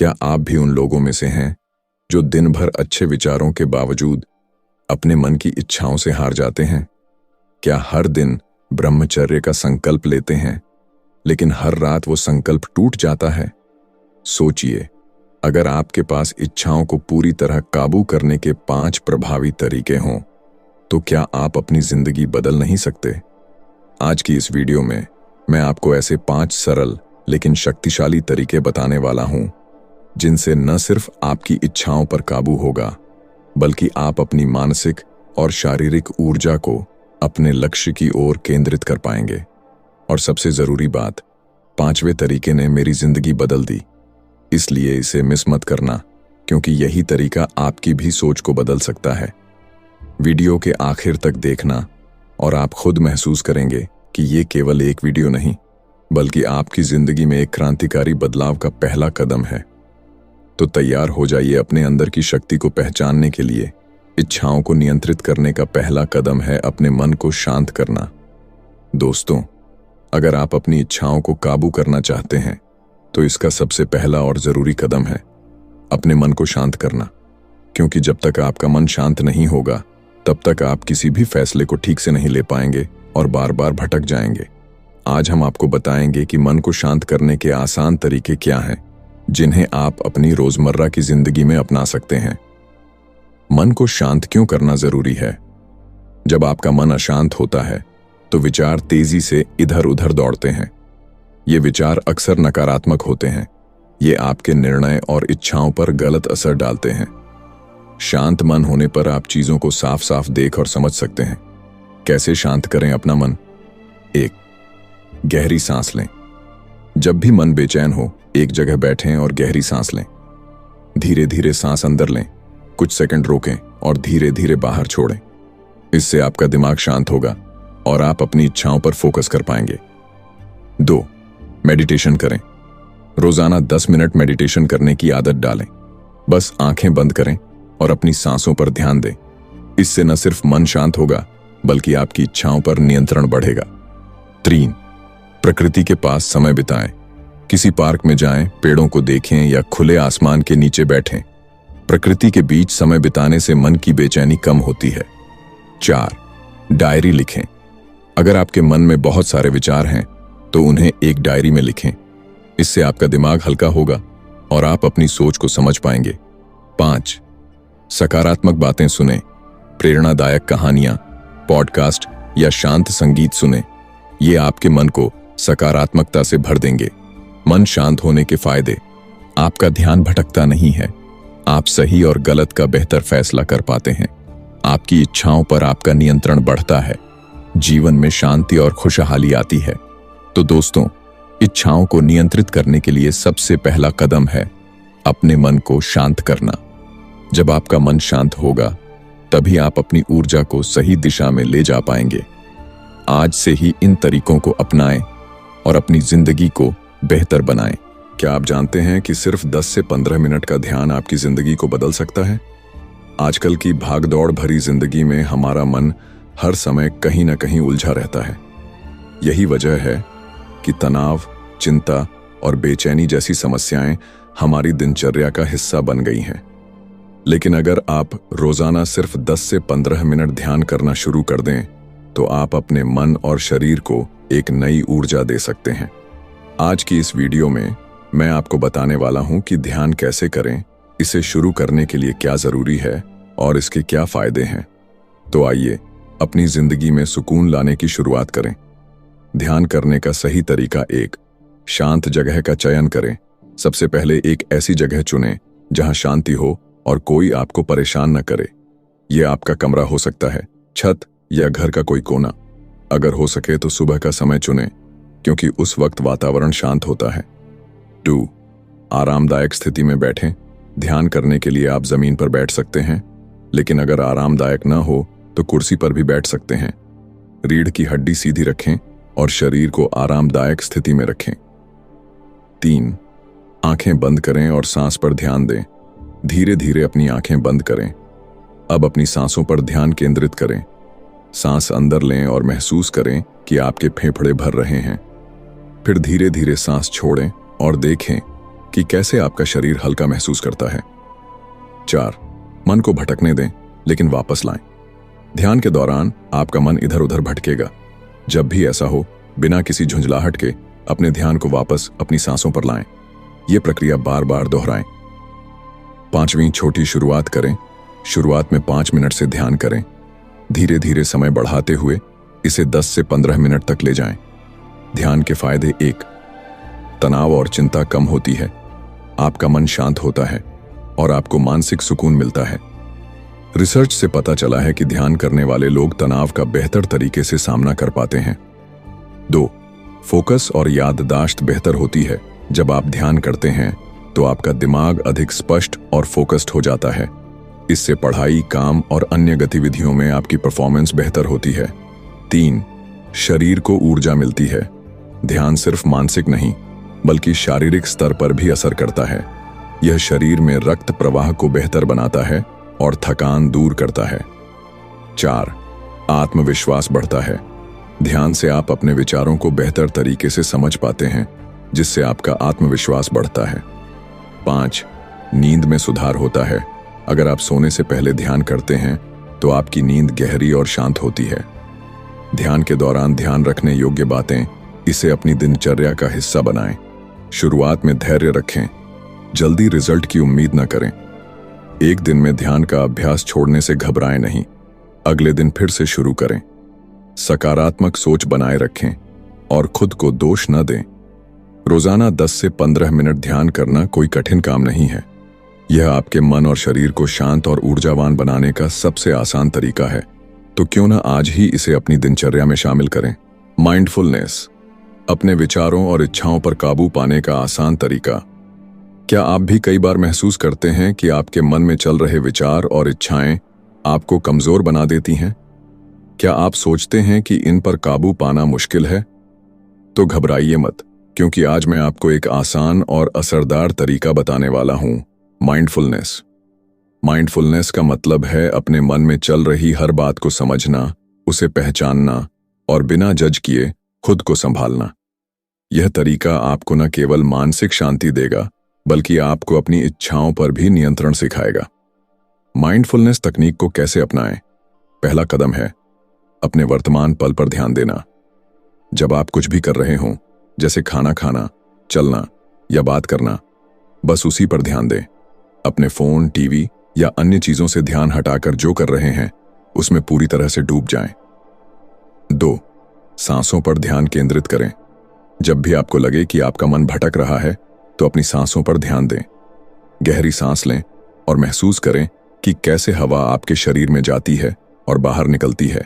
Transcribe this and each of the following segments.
क्या आप भी उन लोगों में से हैं जो दिन भर अच्छे विचारों के बावजूद अपने मन की इच्छाओं से हार जाते हैं? क्या हर दिन ब्रह्मचर्य का संकल्प लेते हैं, लेकिन हर रात वो संकल्प टूट जाता है? सोचिए, अगर आपके पास इच्छाओं को पूरी तरह काबू करने के 5 प्रभावी तरीके हों, तो क्या आप अपनी जिंदगी बदल नहीं सकते? आज की इस वीडियो में मैं आपको ऐसे 5 सरल लेकिन शक्तिशाली तरीके बताने वाला हूं, जिनसे न सिर्फ आपकी इच्छाओं पर काबू होगा, बल्कि आप अपनी मानसिक और शारीरिक ऊर्जा को अपने लक्ष्य की ओर केंद्रित कर पाएंगे। और सबसे जरूरी बात, 5वें तरीके ने मेरी जिंदगी बदल दी, इसलिए इसे मिस मत करना, क्योंकि यही तरीका आपकी भी सोच को बदल सकता है। वीडियो के आखिर तक देखना और आप खुद महसूस करेंगे कि ये केवल एक वीडियो नहीं, बल्कि आपकी जिंदगी में एक क्रांतिकारी बदलाव का पहला कदम है। तो तैयार हो जाइए अपने अंदर की शक्ति को पहचानने के लिए। इच्छाओं को नियंत्रित करने का पहला कदम है अपने मन को शांत करना। दोस्तों, अगर आप अपनी इच्छाओं को काबू करना चाहते हैं, तो इसका सबसे पहला और जरूरी कदम है अपने मन को शांत करना, क्योंकि जब तक आपका मन शांत नहीं होगा, तब तक आप किसी भी फैसले को ठीक से नहीं ले पाएंगे और बार बार भटक जाएंगे। आज हम आपको बताएंगे कि मन को शांत करने के आसान तरीके क्या हैं, जिन्हें आप अपनी रोजमर्रा की जिंदगी में अपना सकते हैं। मन को शांत क्यों करना जरूरी है? जब आपका मन अशांत होता है, तो विचार तेजी से इधर उधर दौड़ते हैं। ये विचार अक्सर नकारात्मक होते हैं। ये आपके निर्णय और इच्छाओं पर गलत असर डालते हैं। शांत मन होने पर आप चीजों को साफ साफ देख और समझ सकते हैं। कैसे शांत करें अपना मन? 1. गहरी सांस लें। जब भी मन बेचैन हो, एक जगह बैठें और गहरी सांस लें। धीरे धीरे सांस अंदर लें, कुछ सेकंड रोकें और धीरे धीरे बाहर छोड़ें। इससे आपका दिमाग शांत होगा और आप अपनी इच्छाओं पर फोकस कर पाएंगे। 2. मेडिटेशन करें। रोजाना 10 मिनट मेडिटेशन करने की आदत डालें। बस आंखें बंद करें और अपनी सांसों पर ध्यान दें। इससे न सिर्फ मन शांत होगा, बल्कि आपकी इच्छाओं पर नियंत्रण बढ़ेगा। 3. प्रकृति के पास समय बिताएं। किसी पार्क में जाएं, पेड़ों को देखें या खुले आसमान के नीचे बैठें। प्रकृति के बीच समय बिताने से मन की बेचैनी कम होती है। 4. डायरी लिखें। अगर आपके मन में बहुत सारे विचार हैं, तो उन्हें एक डायरी में लिखें। इससे आपका दिमाग हल्का होगा और आप अपनी सोच को समझ पाएंगे। 5. सकारात्मक बातें सुनें। प्रेरणादायक कहानियां, पॉडकास्ट या शांत संगीत सुनें। ये आपके मन को सकारात्मकता से भर देंगे। मन शांत होने के फायदे: आपका ध्यान भटकता नहीं है। आप सही और गलत का बेहतर फैसला कर पाते हैं। आपकी इच्छाओं पर आपका नियंत्रण बढ़ता है। जीवन में शांति और खुशहाली आती है। तो दोस्तों, इच्छाओं को नियंत्रित करने के लिए सबसे पहला कदम है अपने मन को शांत करना। जब आपका मन शांत होगा, तभी आप अपनी ऊर्जा को सही दिशा में ले जा पाएंगे। आज से ही इन तरीकों को अपनाएं और अपनी जिंदगी को बेहतर बनाएं। क्या आप जानते हैं कि सिर्फ 10 से 15 मिनट का ध्यान आपकी जिंदगी को बदल सकता है? आजकल की भागदौड़ भरी जिंदगी में हमारा मन हर समय कहीं ना कहीं उलझा रहता है। यही वजह है कि तनाव, चिंता और बेचैनी जैसी समस्याएं हमारी दिनचर्या का हिस्सा बन गई हैं। लेकिन अगर आप रोजाना सिर्फ 10 से 15 मिनट ध्यान करना शुरू कर दें, तो आप अपने मन और शरीर को एक नई ऊर्जा दे सकते हैं। आज की इस वीडियो में मैं आपको बताने वाला हूं कि ध्यान कैसे करें, इसे शुरू करने के लिए क्या जरूरी है और इसके क्या फायदे हैं। तो आइए अपनी जिंदगी में सुकून लाने की शुरुआत करें। ध्यान करने का सही तरीका: 1. शांत जगह का चयन करें। सबसे पहले एक ऐसी जगह चुनें जहां शांति हो और कोई आपको परेशान न करे। यह आपका कमरा हो सकता है, छत या घर का कोई कोना। अगर हो सके तो सुबह का समय चुनें, क्योंकि उस वक्त वातावरण शांत होता है। 2. आरामदायक स्थिति में बैठें। ध्यान करने के लिए आप जमीन पर बैठ सकते हैं, लेकिन अगर आरामदायक न हो तो कुर्सी पर भी बैठ सकते हैं। रीढ़ की हड्डी सीधी रखें और शरीर को आरामदायक स्थिति में रखें। 3. आंखें बंद करें और सांस पर ध्यान दें। धीरे धीरे अपनी आंखें बंद करें। अब अपनी सांसों पर ध्यान केंद्रित करें। सांस अंदर लें और महसूस करें कि आपके फेफड़े भर रहे हैं। फिर धीरे धीरे सांस छोड़ें और देखें कि कैसे आपका शरीर हल्का महसूस करता है। 4. मन को भटकने दें, लेकिन वापस लाएं। ध्यान के दौरान आपका मन इधर उधर भटकेगा। जब भी ऐसा हो, बिना किसी झुंझलाहट के अपने ध्यान को वापस अपनी सांसों पर लाएं। यह प्रक्रिया बार बार दोहराएं। 5वीं, छोटी शुरुआत करें। शुरुआत में 5 मिनट से ध्यान करें। धीरे धीरे समय बढ़ाते हुए इसे 10 से 15 मिनट तक ले जाएं। ध्यान के फायदे। 1. तनाव और चिंता कम होती है। आपका मन शांत होता है और आपको मानसिक सुकून मिलता है। रिसर्च से पता चला है कि ध्यान करने वाले लोग तनाव का बेहतर तरीके से सामना कर पाते हैं। 2. फोकस और याददाश्त बेहतर होती है। जब आप ध्यान करते हैं तो आपका दिमाग अधिक स्पष्ट और फोकस्ड हो जाता है। इससे पढ़ाई, काम और अन्य गतिविधियों में आपकी परफॉर्मेंस बेहतर होती है। 3. शरीर को ऊर्जा मिलती है। ध्यान सिर्फ मानसिक नहीं बल्कि शारीरिक स्तर पर भी असर करता है। यह शरीर में रक्त प्रवाह को बेहतर बनाता है और थकान दूर करता है। 4. आत्मविश्वास बढ़ता है। ध्यान से आप अपने विचारों को बेहतर तरीके से समझ पाते हैं, जिससे आपका आत्मविश्वास बढ़ता है। 5. नींद में सुधार होता है। अगर आप सोने से पहले ध्यान करते हैं तो आपकी नींद गहरी और शांत होती है। ध्यान के दौरान ध्यान रखने योग्य बातें, इसे अपनी दिनचर्या का हिस्सा बनाएं। शुरुआत में धैर्य रखें। जल्दी रिजल्ट की उम्मीद न करें। एक दिन में ध्यान का अभ्यास छोड़ने से घबराएं नहीं। अगले दिन फिर से शुरू करें। सकारात्मक सोच बनाए रखें और खुद को दोष न दें। रोजाना 10 से 15 मिनट ध्यान करना कोई कठिन काम नहीं है। यह आपके मन और शरीर को शांत और ऊर्जावान बनाने का सबसे आसान तरीका है। तो क्यों न आज ही इसे अपनी दिनचर्या में शामिल करें। माइंडफुलनेस, अपने विचारों और इच्छाओं पर काबू पाने का आसान तरीका। क्या आप भी कई बार महसूस करते हैं कि आपके मन में चल रहे विचार और इच्छाएं आपको कमजोर बना देती हैं? क्या आप सोचते हैं कि इन पर काबू पाना मुश्किल है? तो घबराइए मत, क्योंकि आज मैं आपको एक आसान और असरदार तरीका बताने वाला हूं। माइंडफुलनेस। माइंडफुलनेस का मतलब है अपने मन में चल रही हर बात को समझना, उसे पहचानना और बिना जज किए खुद को संभालना। यह तरीका आपको न केवल मानसिक शांति देगा, बल्कि आपको अपनी इच्छाओं पर भी नियंत्रण सिखाएगा। माइंडफुलनेस तकनीक को कैसे अपनाएं? पहला कदम है अपने वर्तमान पल पर ध्यान देना। जब आप कुछ भी कर रहे हों, जैसे खाना खाना, चलना या बात करना, बस उसी पर ध्यान दें। अपने फोन, टीवी या अन्य चीजों से ध्यान हटाकर जो कर रहे हैं उसमें पूरी तरह से डूब जाएं। 2. सांसों पर ध्यान केंद्रित करें। जब भी आपको लगे कि आपका मन भटक रहा है तो अपनी सांसों पर ध्यान दें। गहरी सांस लें और महसूस करें कि कैसे हवा आपके शरीर में जाती है और बाहर निकलती है।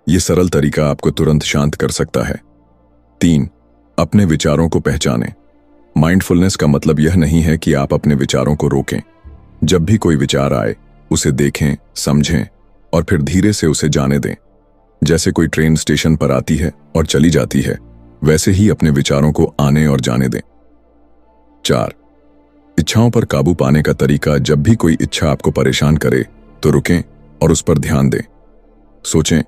यह सरल तरीका आपको तुरंत शांत कर सकता है। 3. अपने विचारों को पहचानें। माइंडफुलनेस का मतलब यह नहीं है कि आप अपने विचारों को रोकें। जब भी कोई विचार आए, उसे देखें, समझें और फिर धीरे से उसे जाने दें। जैसे कोई ट्रेन स्टेशन पर आती है और चली जाती है, वैसे ही अपने विचारों को आने और जाने दें। 4. इच्छाओं पर काबू पाने का तरीका। जब भी कोई इच्छा आपको परेशान करे तो रुकें और उस पर ध्यान दें। सोचें,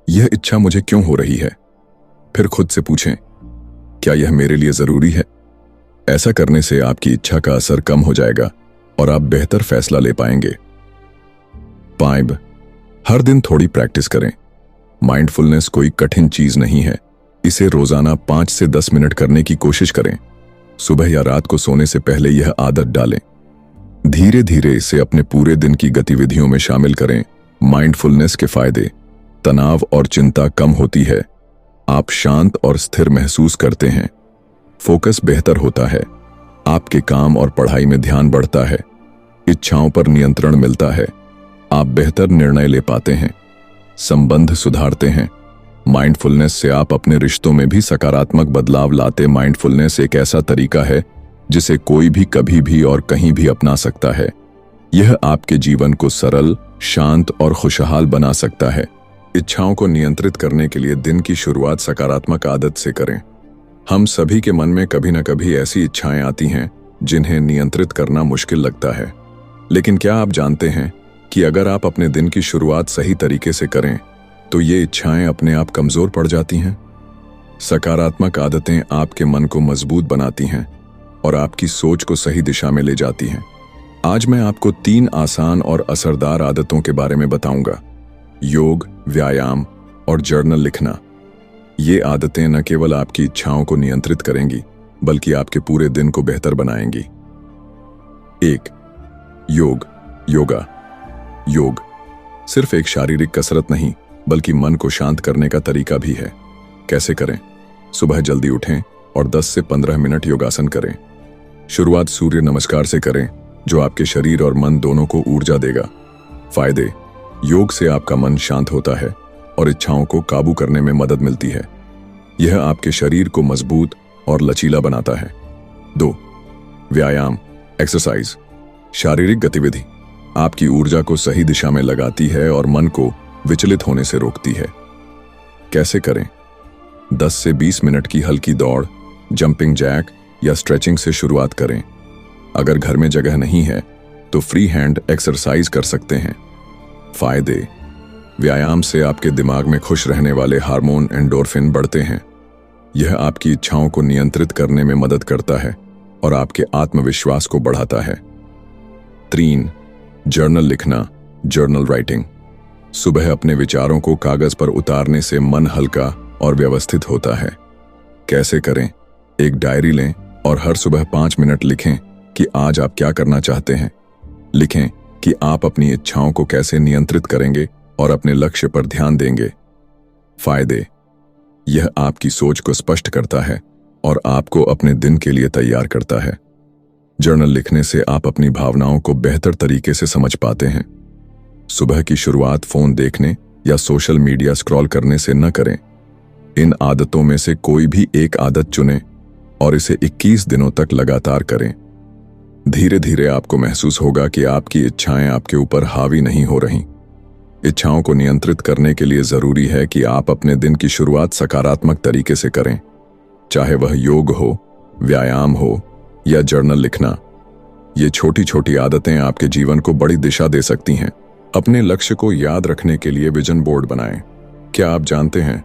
यह इच्छा मुझे क्यों हो रही है? फिर खुद से पूछें, क्या यह मेरे लिए जरूरी है? ऐसा करने से आपकी इच्छा का असर कम हो जाएगा और आप बेहतर फैसला ले पाएंगे। 5. हर दिन थोड़ी प्रैक्टिस करें। माइंडफुलनेस कोई कठिन चीज नहीं है। इसे रोजाना 5 से 10 मिनट करने की कोशिश करें। सुबह या रात को सोने से पहले यह आदत डालें। धीरे धीरे इसे अपने पूरे दिन की गतिविधियों में शामिल करें। माइंडफुलनेस के फायदे। तनाव और चिंता कम होती है। आप शांत और स्थिर महसूस करते हैं। फोकस बेहतर होता है। आपके काम और पढ़ाई में ध्यान बढ़ता है। इच्छाओं पर नियंत्रण मिलता है। आप बेहतर निर्णय ले पाते हैं। संबंध सुधारते हैं। माइंडफुलनेस से आप अपने रिश्तों में भी सकारात्मक बदलाव लाते। माइंडफुलनेस एक ऐसा तरीका है जिसे कोई भी कभी भी और कहीं भी अपना सकता है। यह आपके जीवन को सरल, शांत और खुशहाल बना सकता है। इच्छाओं को नियंत्रित करने के लिए दिन की शुरुआत सकारात्मक आदत से करें। हम सभी के मन में कभी न कभी ऐसी इच्छाएं आती हैं जिन्हें नियंत्रित करना मुश्किल लगता है। लेकिन क्या आप जानते हैं कि अगर आप अपने दिन की शुरुआत सही तरीके से करें तो ये इच्छाएं अपने आप कमजोर पड़ जाती हैं। सकारात्मक आदतें आपके मन को मजबूत बनाती हैं और आपकी सोच को सही दिशा में ले जाती हैं। आज मैं आपको 3 आसान और असरदार आदतों के बारे में बताऊंगा। योग, व्यायाम और जर्नल लिखना। ये आदतें न केवल आपकी इच्छाओं को नियंत्रित करेंगी, बल्कि आपके पूरे दिन को बेहतर बनाएंगी। 1. योगा। योग सिर्फ एक शारीरिक कसरत नहीं, बल्कि मन को शांत करने का तरीका भी है। कैसे करें? सुबह जल्दी उठें और 10 से 15 मिनट योगासन करें। शुरुआत सूर्य नमस्कार से करें, जो आपके शरीर और मन दोनों को ऊर्जा देगा। फायदे: योग से आपका मन शांत होता है और इच्छाओं को काबू करने में मदद मिलती है। यह आपके शरीर को मजबूत और लचीला बनाता है। 2. व्यायाम, एक्सरसाइज। शारीरिक गतिविधि आपकी ऊर्जा को सही दिशा में लगाती है और मन को विचलित होने से रोकती है। कैसे करें? 10 से 20 मिनट की हल्की दौड़, जंपिंग जैक या स्ट्रेचिंग से शुरुआत करें। अगर घर में जगह नहीं है तो फ्री हैंड एक्सरसाइज कर सकते हैं। फायदे: व्यायाम से आपके दिमाग में खुश रहने वाले हार्मोन एंडोर्फिन बढ़ते हैं। यह आपकी इच्छाओं को नियंत्रित करने में मदद करता है और आपके आत्मविश्वास को बढ़ाता है। 3. जर्नल लिखना, जर्नल राइटिंग। सुबह अपने विचारों को कागज पर उतारने से मन हल्का और व्यवस्थित होता है। कैसे करें? एक डायरी लें और हर सुबह 5 मिनट लिखें कि आज आप क्या करना चाहते हैं। लिखें कि आप अपनी इच्छाओं को कैसे नियंत्रित करेंगे और अपने लक्ष्य पर ध्यान देंगे। फायदे: यह आपकी सोच को स्पष्ट करता है और आपको अपने दिन के लिए तैयार करता है। जर्नल लिखने से आप अपनी भावनाओं को बेहतर तरीके से समझ पाते हैं। सुबह की शुरुआत फोन देखने या सोशल मीडिया स्क्रॉल करने से न करें। इन आदतों में से कोई भी एक आदत चुनें और इसे 21 दिनों तक लगातार करें। धीरे धीरे आपको महसूस होगा कि आपकी इच्छाएं आपके ऊपर हावी नहीं हो रहीं। इच्छाओं को नियंत्रित करने के लिए जरूरी है कि आप अपने दिन की शुरुआत सकारात्मक तरीके से करें, चाहे वह योग हो, व्यायाम हो या जर्नल लिखना। ये छोटी छोटी आदतें आपके जीवन को बड़ी दिशा दे सकती हैं। अपने लक्ष्य को याद रखने के लिए विजन बोर्ड बनाएं। क्या आप जानते हैं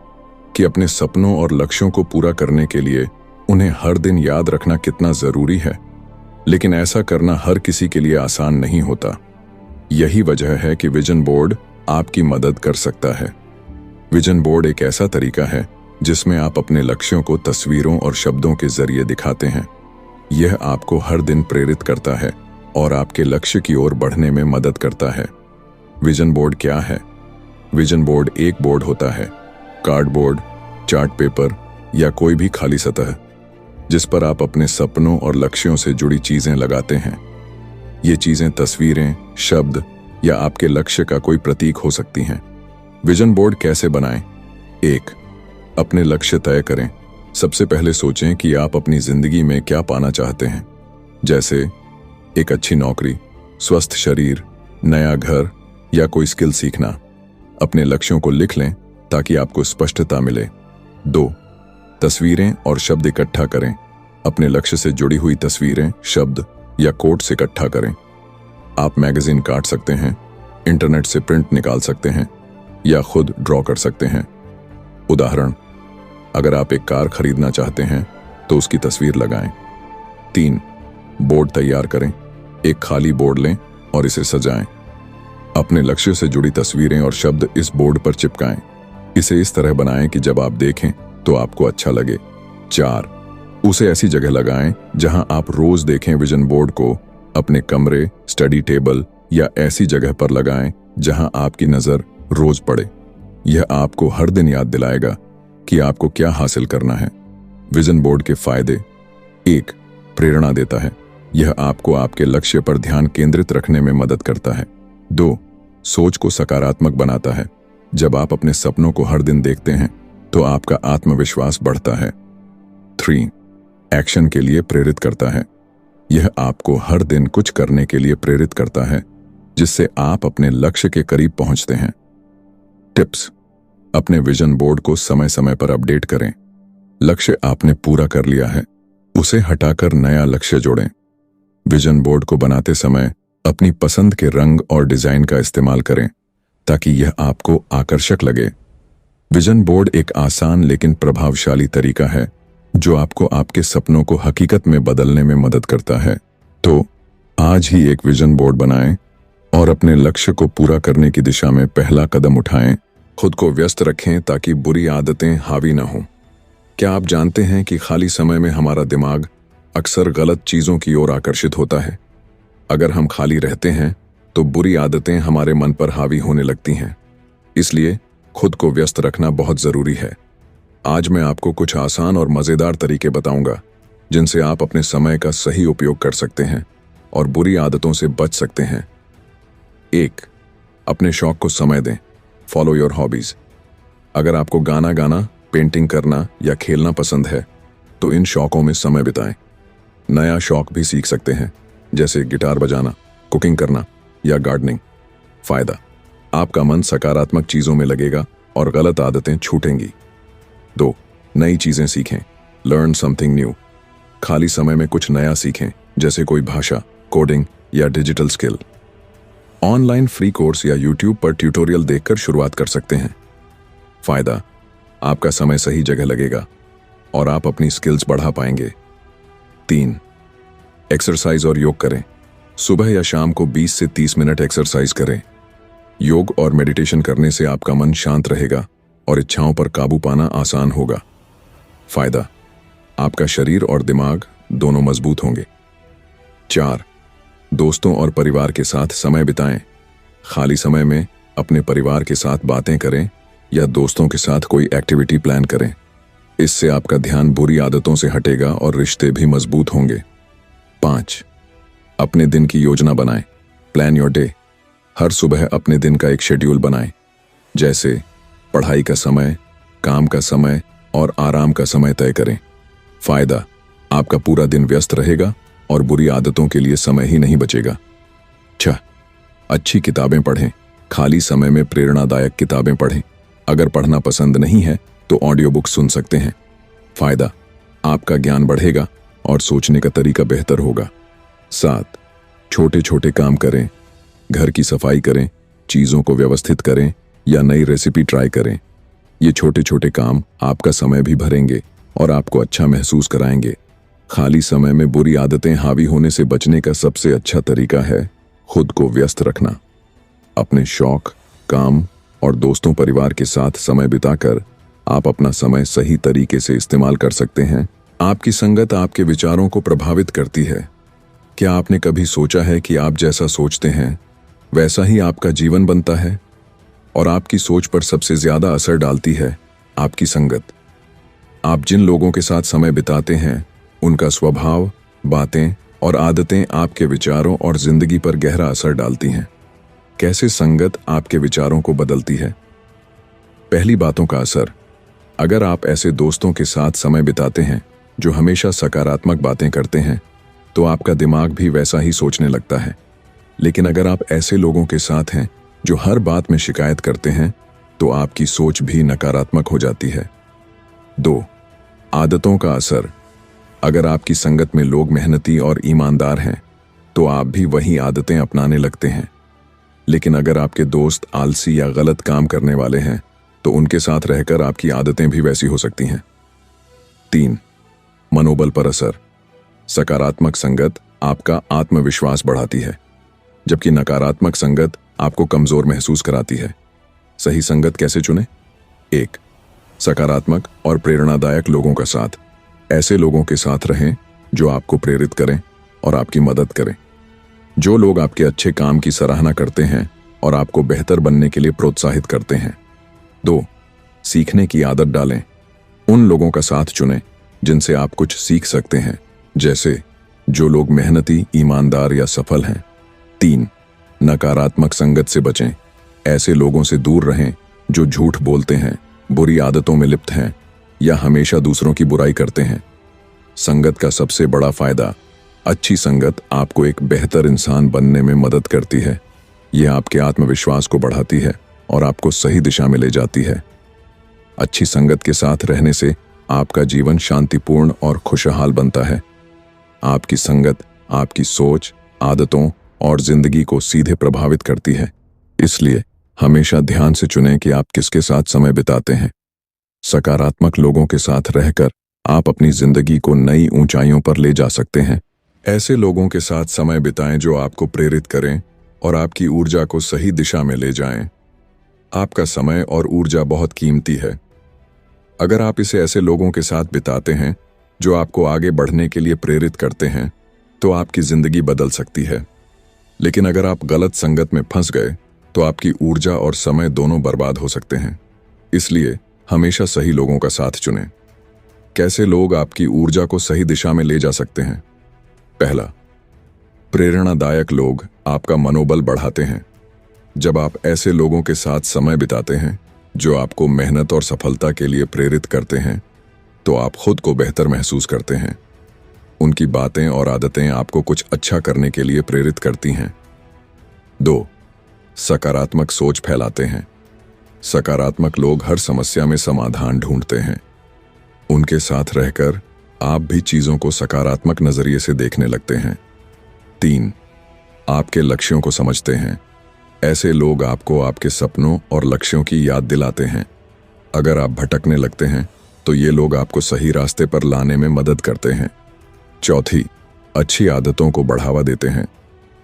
कि अपने सपनों और लक्ष्यों को पूरा करने के लिए उन्हें हर दिन याद रखना कितना जरूरी है? लेकिन ऐसा करना हर किसी के लिए आसान नहीं होता। यही वजह है कि विजन बोर्ड आपकी मदद कर सकता है। विजन बोर्ड एक ऐसा तरीका है जिसमें आप अपने लक्ष्यों को तस्वीरों और शब्दों के जरिए दिखाते हैं। यह आपको हर दिन प्रेरित करता है और आपके लक्ष्य की ओर बढ़ने में मदद करता है। विजन बोर्ड क्या है? विजन बोर्ड एक बोर्ड होता है, कार्डबोर्ड, चार्ट पेपर या कोई भी खाली सतह, जिस पर आप अपने सपनों और लक्ष्यों से जुड़ी चीजें लगाते हैं। ये चीजें तस्वीरें, शब्द या आपके लक्ष्य का कोई प्रतीक हो सकती हैं। विजन बोर्ड कैसे बनाएं? 1. अपने लक्ष्य तय करें। सबसे पहले सोचें कि आप अपनी जिंदगी में क्या पाना चाहते हैं, जैसे एक अच्छी नौकरी, स्वस्थ शरीर, नया घर या कोई स्किल सीखना। अपने लक्ष्यों को लिख लें ताकि आपको स्पष्टता मिले। 2. तस्वीरें और शब्द इकट्ठा करें। अपने लक्ष्य से जुड़ी हुई तस्वीरें, शब्द या कोट्स इकट्ठा करें। आप मैगजीन काट सकते हैं, इंटरनेट से प्रिंट निकाल सकते हैं या खुद ड्रॉ कर सकते हैं। उदाहरण, अगर आप एक कार खरीदना चाहते हैं तो उसकी तस्वीर लगाएं। 3. बोर्ड तैयार करें। एक खाली बोर्ड लें और इसे सजाएं। अपने लक्ष्य से जुड़ी तस्वीरें और शब्द इस बोर्ड पर चिपकाएं। इसे इस तरह बनाएं कि जब आप देखें तो आपको अच्छा लगे। 4. उसे ऐसी जगह लगाएं जहां आप रोज देखें। विजन बोर्ड को अपने कमरे, स्टडी टेबल या ऐसी जगह पर लगाएं जहां आपकी नजर रोज पड़े। यह आपको हर दिन याद दिलाएगा कि आपको क्या हासिल करना है। विजन बोर्ड के फायदे: 1. प्रेरणा देता है। यह आपको आपके लक्ष्य पर ध्यान केंद्रित रखने में मदद करता है। 2. सोच को सकारात्मक बनाता है। जब आप अपने सपनों को हर दिन देखते हैं तो आपका आत्मविश्वास बढ़ता है। 3. एक्शन के लिए प्रेरित करता है। यह आपको हर दिन कुछ करने के लिए प्रेरित करता है, जिससे आप अपने लक्ष्य के करीब पहुंचते हैं। टिप्स: अपने विजन बोर्ड को समय समय पर अपडेट करें। लक्ष्य आपने पूरा कर लिया है, उसे हटाकर नया लक्ष्य जोड़ें। विजन बोर्ड को बनाते समय अपनी पसंद के रंग और डिजाइन का इस्तेमाल करें ताकि यह आपको आकर्षक लगे। विजन बोर्ड एक आसान लेकिन प्रभावशाली तरीका है जो आपको आपके सपनों को हकीकत में बदलने में मदद करता है। तो आज ही एक विजन बोर्ड बनाएं और अपने लक्ष्य को पूरा करने की दिशा में पहला कदम उठाएं। खुद को व्यस्त रखें ताकि बुरी आदतें हावी न हों। क्या आप जानते हैं कि खाली समय में हमारा दिमाग अक्सर गलत चीजों की ओर आकर्षित होता है? अगर हम खाली रहते हैं तो बुरी आदतें हमारे मन पर हावी होने लगती हैं। इसलिए खुद को व्यस्त रखना बहुत जरूरी है। आज मैं आपको कुछ आसान और मजेदार तरीके बताऊंगा जिनसे आप अपने समय का सही उपयोग कर सकते हैं और बुरी आदतों से बच सकते हैं। 1. अपने शौक को समय दें। Follow your hobbies. अगर आपको गाना गाना, पेंटिंग करना या खेलना पसंद है तो इन शौकों में समय बिताएं। नया शौक भी सीख सकते हैं, जैसे गिटार बजाना, कुकिंग करना या गार्डनिंग। फायदा: आपका मन सकारात्मक चीजों में लगेगा और गलत आदतें छूटेंगी। 2. नई चीजें सीखें। Learn something new. खाली समय में कुछ नया सीखें, जैसे कोई भाषा, कोडिंग या digital skill. Online free course या यूट्यूब पर ट्यूटोरियल देखकर शुरुआत कर सकते हैं। फायदा: आपका समय सही जगह लगेगा और आप अपनी स्किल्स बढ़ा पाएंगे। 3. एक्सरसाइज और योग करें। सुबह या शाम को 20 से 30 मिनट एक्सरसाइज करें। योग और मेडिटेशन करने से आपका मन शांत रहेगा और इच्छाओं पर काबू पाना आसान होगा। फायदा: आपका शरीर और दिमाग दोनों मजबूत होंगे। 4. दोस्तों और परिवार के साथ समय बिताएं। खाली समय में अपने परिवार के साथ बातें करें या दोस्तों के साथ कोई एक्टिविटी प्लान करें। इससे आपका ध्यान बुरी आदतों से हटेगा और रिश्ते भी मजबूत होंगे। 5. अपने दिन की योजना बनाएं। Plan your day. हर सुबह अपने दिन का एक शेड्यूल बनाएं, जैसे पढ़ाई का समय, काम का समय और आराम का समय तय करें। फायदा: आपका पूरा दिन व्यस्त रहेगा और बुरी आदतों के लिए समय ही नहीं बचेगा। 6. अच्छी किताबें पढ़ें। खाली समय में प्रेरणादायक किताबें पढ़ें। अगर पढ़ना पसंद नहीं है तो ऑडियो बुक सुन सकते हैं। फायदा: आपका ज्ञान बढ़ेगा और सोचने का तरीका बेहतर होगा। 7. छोटे छोटे काम करें। घर की सफाई करें, चीजों को व्यवस्थित करें या नई रेसिपी ट्राई करें। ये छोटे छोटे काम आपका समय भी भरेंगे और आपको अच्छा महसूस कराएंगे। खाली समय में बुरी आदतें हावी होने से बचने का सबसे अच्छा तरीका है खुद को व्यस्त रखना। अपने शौक, काम और दोस्तों परिवार के साथ समय बिताकर आप अपना समय सही तरीके से इस्तेमाल कर सकते हैं। आपकी संगत आपके विचारों को प्रभावित करती है। क्या आपने कभी सोचा है कि आप जैसा सोचते हैं वैसा ही आपका जीवन बनता है? और आपकी सोच पर सबसे ज्यादा असर डालती है आपकी संगत। आप जिन लोगों के साथ समय बिताते हैं उनका स्वभाव, बातें और आदतें आपके विचारों और जिंदगी पर गहरा असर डालती हैं। कैसे संगत आपके विचारों को बदलती है? पहली, बातों का असर। अगर आप ऐसे दोस्तों के साथ समय बिताते हैं जो हमेशा सकारात्मक बातें करते हैं तो आपका दिमाग भी वैसा ही सोचने लगता है। लेकिन अगर आप ऐसे लोगों के साथ हैं जो हर बात में शिकायत करते हैं तो आपकी सोच भी नकारात्मक हो जाती है। 2. आदतों का असर। अगर आपकी संगत में लोग मेहनती और ईमानदार हैं तो आप भी वही आदतें अपनाने लगते हैं। लेकिन अगर आपके दोस्त आलसी या गलत काम करने वाले हैं तो उनके साथ रहकर आपकी आदतें भी वैसी हो सकती हैं। 3. मनोबल पर असर। सकारात्मक संगत आपका आत्मविश्वास बढ़ाती है, जबकि नकारात्मक संगत आपको कमजोर महसूस कराती है। सही संगत कैसे चुनें? 1. सकारात्मक और प्रेरणादायक लोगों का साथ। ऐसे लोगों के साथ रहें जो आपको प्रेरित करें और आपकी मदद करें। जो लोग आपके अच्छे काम की सराहना करते हैं और आपको बेहतर बनने के लिए प्रोत्साहित करते हैं। 2. सीखने की आदत डालें। उन लोगों का साथ चुनें जिनसे आप कुछ सीख सकते हैं, जैसे जो लोग मेहनती, ईमानदार या सफल हैं। 3. नकारात्मक संगत से बचें। ऐसे लोगों से दूर रहें जो झूठ बोलते हैं, बुरी आदतों में लिप्त हैं या हमेशा दूसरों की बुराई करते हैं। संगत का सबसे बड़ा फायदा: अच्छी संगत आपको एक बेहतर इंसान बनने में मदद करती है। यह आपके आत्मविश्वास को बढ़ाती है और आपको सही दिशा में ले जाती है। अच्छी संगत के साथ रहने से आपका जीवन शांतिपूर्ण और खुशहाल बनता है। आपकी संगत आपकी सोच, आदतों और जिंदगी को सीधे प्रभावित करती है। इसलिए हमेशा ध्यान से चुनें कि आप किसके साथ समय बिताते हैं। सकारात्मक लोगों के साथ रहकर आप अपनी जिंदगी को नई ऊंचाइयों पर ले जा सकते हैं। ऐसे लोगों के साथ समय बिताएं जो आपको प्रेरित करें और आपकी ऊर्जा को सही दिशा में ले जाएं। आपका समय और ऊर्जा बहुत कीमती है। अगर आप इसे ऐसे लोगों के साथ बिताते हैं जो आपको आगे बढ़ने के लिए प्रेरित करते हैं, तो आपकी जिंदगी बदल सकती है। लेकिन अगर आप गलत संगत में फंस गए तो आपकी ऊर्जा और समय दोनों बर्बाद हो सकते हैं। इसलिए हमेशा सही लोगों का साथ चुनें। कैसे लोग आपकी ऊर्जा को सही दिशा में ले जा सकते हैं? पहला, प्रेरणादायक लोग आपका मनोबल बढ़ाते हैं। जब आप ऐसे लोगों के साथ समय बिताते हैं जो आपको मेहनत और सफलता के लिए प्रेरित करते हैं, तो आप खुद को बेहतर महसूस करते हैं। उनकी बातें और आदतें आपको कुछ अच्छा करने के लिए प्रेरित करती हैं। 2, सकारात्मक सोच फैलाते हैं। सकारात्मक लोग हर समस्या में समाधान ढूंढते हैं। उनके साथ रहकर आप भी चीजों को सकारात्मक नजरिए से देखने लगते हैं। 3, आपके लक्ष्यों को समझते हैं। ऐसे लोग आपको आपके सपनों और लक्ष्यों की याद दिलाते हैं। अगर आप भटकने लगते हैं तो ये लोग आपको सही रास्ते पर लाने में मदद करते हैं। चौथी, अच्छी आदतों को बढ़ावा देते हैं।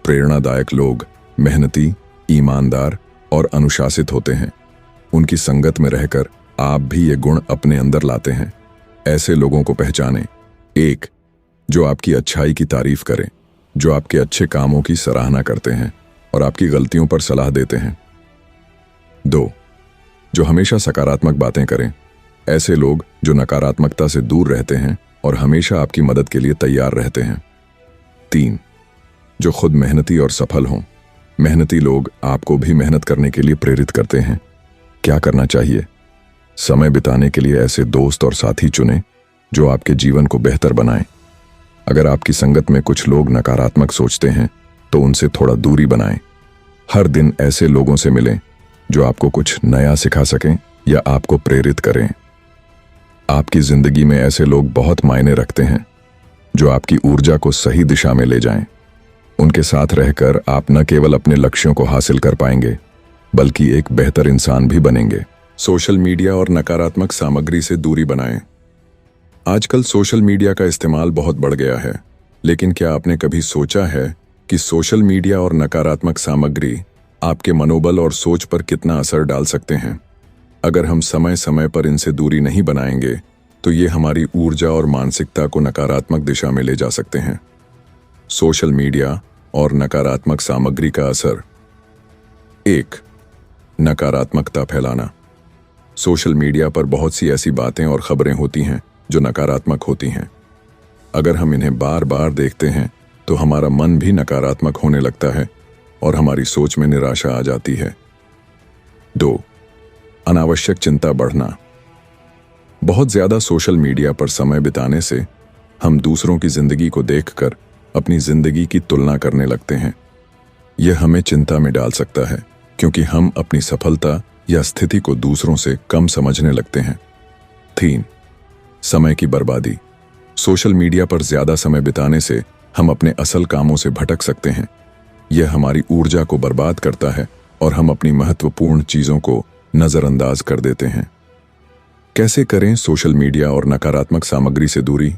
प्रेरणादायक लोग मेहनती, ईमानदार और अनुशासित होते हैं। उनकी संगत में रहकर आप भी ये गुण अपने अंदर लाते हैं। ऐसे लोगों को पहचानें। 1, जो आपकी अच्छाई की तारीफ करें, जो आपके अच्छे कामों की सराहना करते हैं और आपकी गलतियों पर सलाह देते हैं। 2, जो हमेशा सकारात्मक बातें करें। ऐसे लोग जो नकारात्मकता से दूर रहते हैं और हमेशा आपकी मदद के लिए तैयार रहते हैं। 3, जो खुद मेहनती और सफल हों। मेहनती लोग आपको भी मेहनत करने के लिए प्रेरित करते हैं। क्या करना चाहिए? समय बिताने के लिए ऐसे दोस्त और साथी चुनें जो आपके जीवन को बेहतर बनाएं। अगर आपकी संगत में कुछ लोग नकारात्मक सोचते हैं तो उनसे थोड़ा दूरी बनाएं। हर दिन ऐसे लोगों से मिलें जो आपको कुछ नया सिखा सकें या आपको प्रेरित करें। आपकी जिंदगी में ऐसे लोग बहुत मायने रखते हैं जो आपकी ऊर्जा को सही दिशा में ले जाएं। उनके साथ रहकर आप न केवल अपने लक्ष्यों को हासिल कर पाएंगे बल्कि एक बेहतर इंसान भी बनेंगे। सोशल मीडिया और नकारात्मक सामग्री से दूरी बनाएं। आजकल सोशल मीडिया का इस्तेमाल बहुत बढ़ गया है, लेकिन क्या आपने कभी सोचा है कि सोशल मीडिया और नकारात्मक सामग्री आपके मनोबल और सोच पर कितना असर डाल सकते हैं? अगर हम समय समय पर इनसे दूरी नहीं बनाएंगे तो ये हमारी ऊर्जा और मानसिकता को नकारात्मक दिशा में ले जा सकते हैं। सोशल मीडिया और नकारात्मक सामग्री का असर। 1, नकारात्मकता फैलाना। सोशल मीडिया पर बहुत सी ऐसी बातें और खबरें होती हैं जो नकारात्मक होती हैं। अगर हम इन्हें बार बार देखते हैं तो हमारा मन भी नकारात्मक होने लगता है और हमारी सोच में निराशा आ जाती है। 2, अनावश्यक चिंता बढ़ना। बहुत ज्यादा सोशल मीडिया पर समय बिताने से हम दूसरों की जिंदगी को देखकर अपनी जिंदगी की तुलना करने लगते हैं। यह हमें चिंता में डाल सकता है क्योंकि हम अपनी सफलता या स्थिति को दूसरों से कम समझने लगते हैं। 3, समय की बर्बादी। सोशल मीडिया पर ज्यादा समय बिताने से हम अपने असल कामों से भटक सकते हैं। यह हमारी ऊर्जा को बर्बाद करता है और हम अपनी महत्वपूर्ण चीजों को नजरअंदाज कर देते हैं। कैसे करें सोशल मीडिया और नकारात्मक सामग्री से दूरी?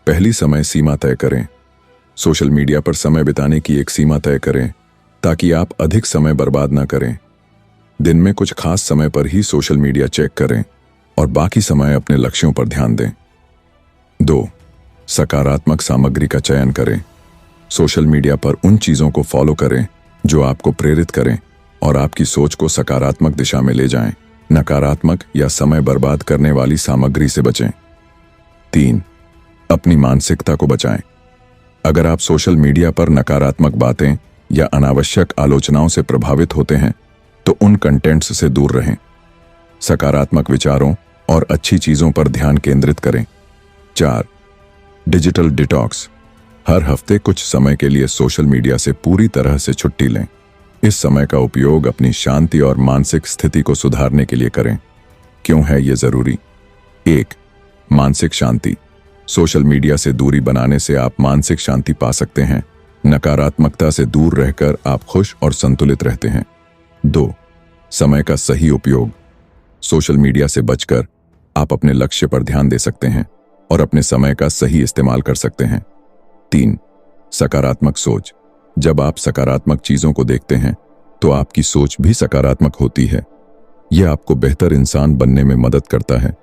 पहली समय सीमा तय करें। सोशल मीडिया पर समय बिताने की एक सीमा तय करें ताकि आप अधिक समय बर्बाद ना करें। दिन में कुछ खास समय पर ही सोशल मीडिया चेक करें और बाकी समय अपने लक्ष्यों पर ध्यान दें। 2, सकारात्मक सामग्री का चयन करें। सोशल मीडिया पर उन चीजों को फॉलो करें जो आपको प्रेरित करें और आपकी सोच को सकारात्मक दिशा में ले जाएं। नकारात्मक या समय बर्बाद करने वाली सामग्री से बचें। 3, अपनी मानसिकता को बचाएं। अगर आप सोशल मीडिया पर नकारात्मक बातें या अनावश्यक आलोचनाओं से प्रभावित होते हैं तो उन कंटेंट्स से दूर रहें। सकारात्मक विचारों और अच्छी चीजों पर ध्यान केंद्रित करें। 4, डिजिटल डिटॉक्स। हर हफ्ते कुछ समय के लिए सोशल मीडिया से पूरी तरह से छुट्टी लें। इस समय का उपयोग अपनी शांति और मानसिक स्थिति को सुधारने के लिए करें। क्यों है यह जरूरी? 1, मानसिक शांति। सोशल मीडिया से दूरी बनाने से आप मानसिक शांति पा सकते हैं। नकारात्मकता से दूर रहकर आप खुश और संतुलित रहते हैं। 2, समय का सही उपयोग। सोशल मीडिया से बचकर आप अपने लक्ष्य पर ध्यान दे सकते हैं और अपने समय का सही इस्तेमाल कर सकते हैं। 3. सकारात्मक सोच। जब आप सकारात्मक चीजों को देखते हैं तो आपकी सोच भी सकारात्मक होती है। यह आपको बेहतर इंसान बनने में मदद करता है।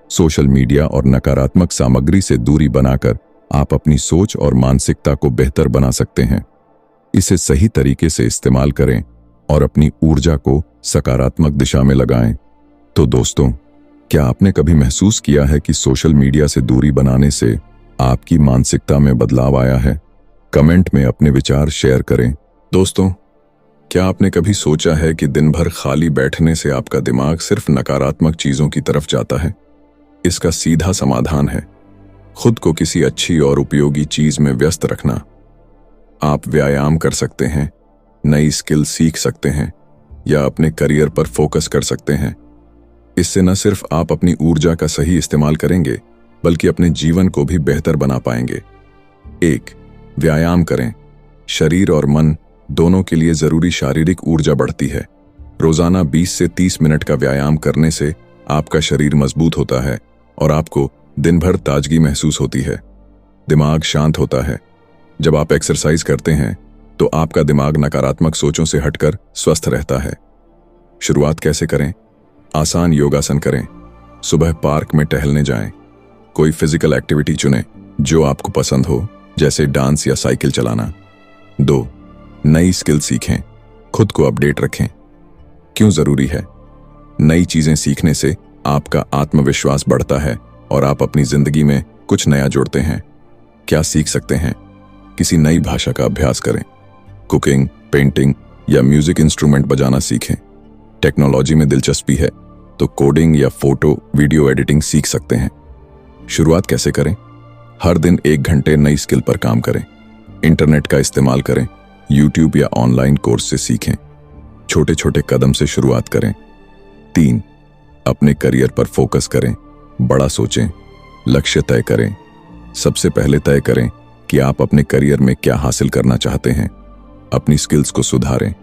सोशल मीडिया और नकारात्मक सामग्री से दूरी बनाकर आप अपनी सोच और मानसिकता को बेहतर बना सकते हैं। इसे सही तरीके से इस्तेमाल करें और अपनी ऊर्जा को सकारात्मक दिशा में लगाएं। तो दोस्तों, क्या आपने कभी महसूस किया है कि सोशल मीडिया से दूरी बनाने से आपकी मानसिकता में बदलाव आया है? कमेंट में अपने विचार शेयर करें। दोस्तों, क्या आपने कभी सोचा है कि दिन भर खाली बैठने से आपका दिमाग सिर्फ नकारात्मक चीजों की तरफ जाता है? इसका सीधा समाधान है खुद को किसी अच्छी और उपयोगी चीज में व्यस्त रखना। आप व्यायाम कर सकते हैं, नई स्किल सीख सकते हैं या अपने करियर पर फोकस कर सकते हैं। इससे न सिर्फ आप अपनी ऊर्जा का सही इस्तेमाल करेंगे बल्कि अपने जीवन को भी बेहतर बना पाएंगे। 1. व्यायाम करें। शरीर और मन दोनों के लिए जरूरी शारीरिक ऊर्जा बढ़ती है। रोजाना 20 से 30 मिनट का व्यायाम करने से आपका शरीर मजबूत होता है और आपको दिन भर ताजगी महसूस होती है। दिमाग शांत होता है। जब आप एक्सरसाइज करते हैं तो आपका दिमाग नकारात्मक सोचों से हटकर स्वस्थ रहता है। शुरुआत कैसे करें? आसान योगासन करें। सुबह पार्क में टहलने जाएं। कोई फिजिकल एक्टिविटी चुनें जो आपको पसंद हो, जैसे डांस या साइकिल चलाना। 2. नई स्किल सीखें। खुद को अपडेट रखें। क्यों जरूरी है? नई चीजें सीखने से आपका आत्मविश्वास बढ़ता है और आप अपनी जिंदगी में कुछ नया जोड़ते हैं। क्या सीख सकते हैं? किसी नई भाषा का अभ्यास करें। कुकिंग, पेंटिंग या म्यूजिक इंस्ट्रूमेंट बजाना सीखें। टेक्नोलॉजी में दिलचस्पी है तो कोडिंग या फोटो वीडियो एडिटिंग सीख सकते हैं। शुरुआत कैसे करें? हर दिन 1 घंटे नई स्किल पर काम करें। इंटरनेट का इस्तेमाल करें। यूट्यूब या ऑनलाइन कोर्स से सीखें। छोटे छोटे कदम से शुरुआत करें। 3. अपने करियर पर फोकस करें। बड़ा सोचें, लक्ष्य तय करें। सबसे पहले तय करें कि आप अपने करियर में क्या हासिल करना चाहते हैं। अपनी स्किल्स को सुधारें।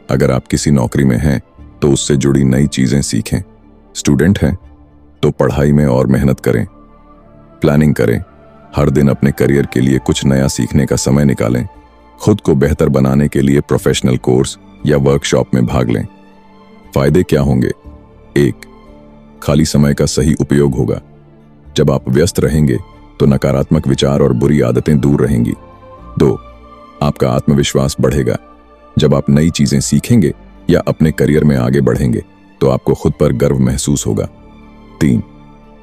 अगर आप किसी नौकरी में हैं तो उससे जुड़ी नई चीजें सीखें। स्टूडेंट हैं तो पढ़ाई में और मेहनत करें। प्लानिंग करें। हर दिन अपने करियर के लिए कुछ नया सीखने का समय निकालें। खुद को बेहतर बनाने के लिए प्रोफेशनल कोर्स या वर्कशॉप में भाग लें। फायदे क्या होंगे? 1. खाली समय का सही उपयोग होगा। जब आप व्यस्त रहेंगे तो नकारात्मक विचार और बुरी आदतें दूर रहेंगी। 2. आपका आत्मविश्वास बढ़ेगा। जब आप नई चीजें सीखेंगे या अपने करियर में आगे बढ़ेंगे तो आपको खुद पर गर्व महसूस होगा। 3.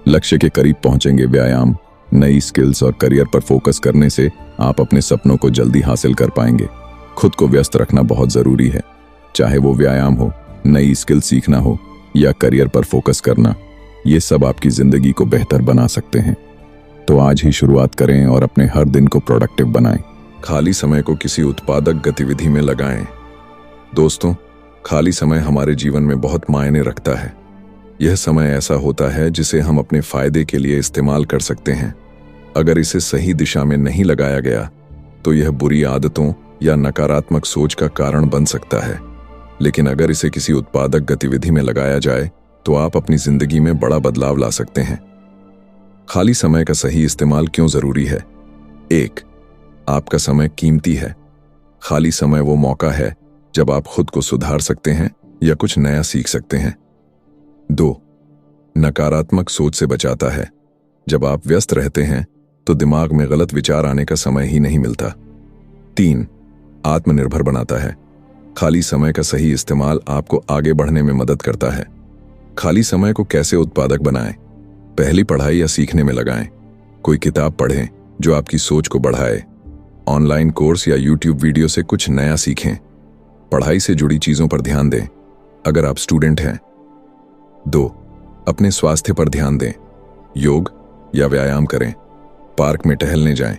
लक्ष्य के करीब पहुंचेंगे। व्यायाम, नई स्किल्स और करियर पर फोकस करने से आप अपने सपनों को जल्दी हासिल कर पाएंगे। खुद को व्यस्त रखना बहुत जरूरी है, चाहे वो व्यायाम हो, नई स्किल सीखना हो या करियर पर फोकस करना। ये सब आपकी जिंदगी को बेहतर बना सकते हैं। तो आज ही शुरुआत करें और अपने हर दिन को प्रोडक्टिव बनाएं। खाली समय को किसी उत्पादक गतिविधि में लगाएं। दोस्तों, खाली समय हमारे जीवन में बहुत मायने रखता है। यह समय ऐसा होता है जिसे हम अपने फायदे के लिए इस्तेमाल कर सकते हैं। अगर इसे सही दिशा में नहीं लगाया गया तो यह बुरी आदतों या नकारात्मक सोच का कारण बन सकता है। लेकिन अगर इसे किसी उत्पादक गतिविधि में लगाया जाए तो आप अपनी जिंदगी में बड़ा बदलाव ला सकते हैं। खाली समय का सही इस्तेमाल क्यों जरूरी है? 1. आपका समय कीमती है। खाली समय वो मौका है जब आप खुद को सुधार सकते हैं या कुछ नया सीख सकते हैं। 2. नकारात्मक सोच से बचाता है। जब आप व्यस्त रहते हैं तो दिमाग में गलत विचार आने का समय ही नहीं मिलता। 3. आत्मनिर्भर बनाता है। खाली समय का सही इस्तेमाल आपको आगे बढ़ने में मदद करता है। खाली समय को कैसे उत्पादक बनाएं? पहली पढ़ाई या सीखने में लगाएं। कोई किताब पढ़ें जो आपकी सोच को बढ़ाए। ऑनलाइन कोर्स या यूट्यूब वीडियो से कुछ नया सीखें। पढ़ाई से जुड़ी चीजों पर ध्यान दें अगर आप स्टूडेंट हैं। 2. अपने स्वास्थ्य पर ध्यान दें। योग या व्यायाम करें। पार्क में टहलने जाएं।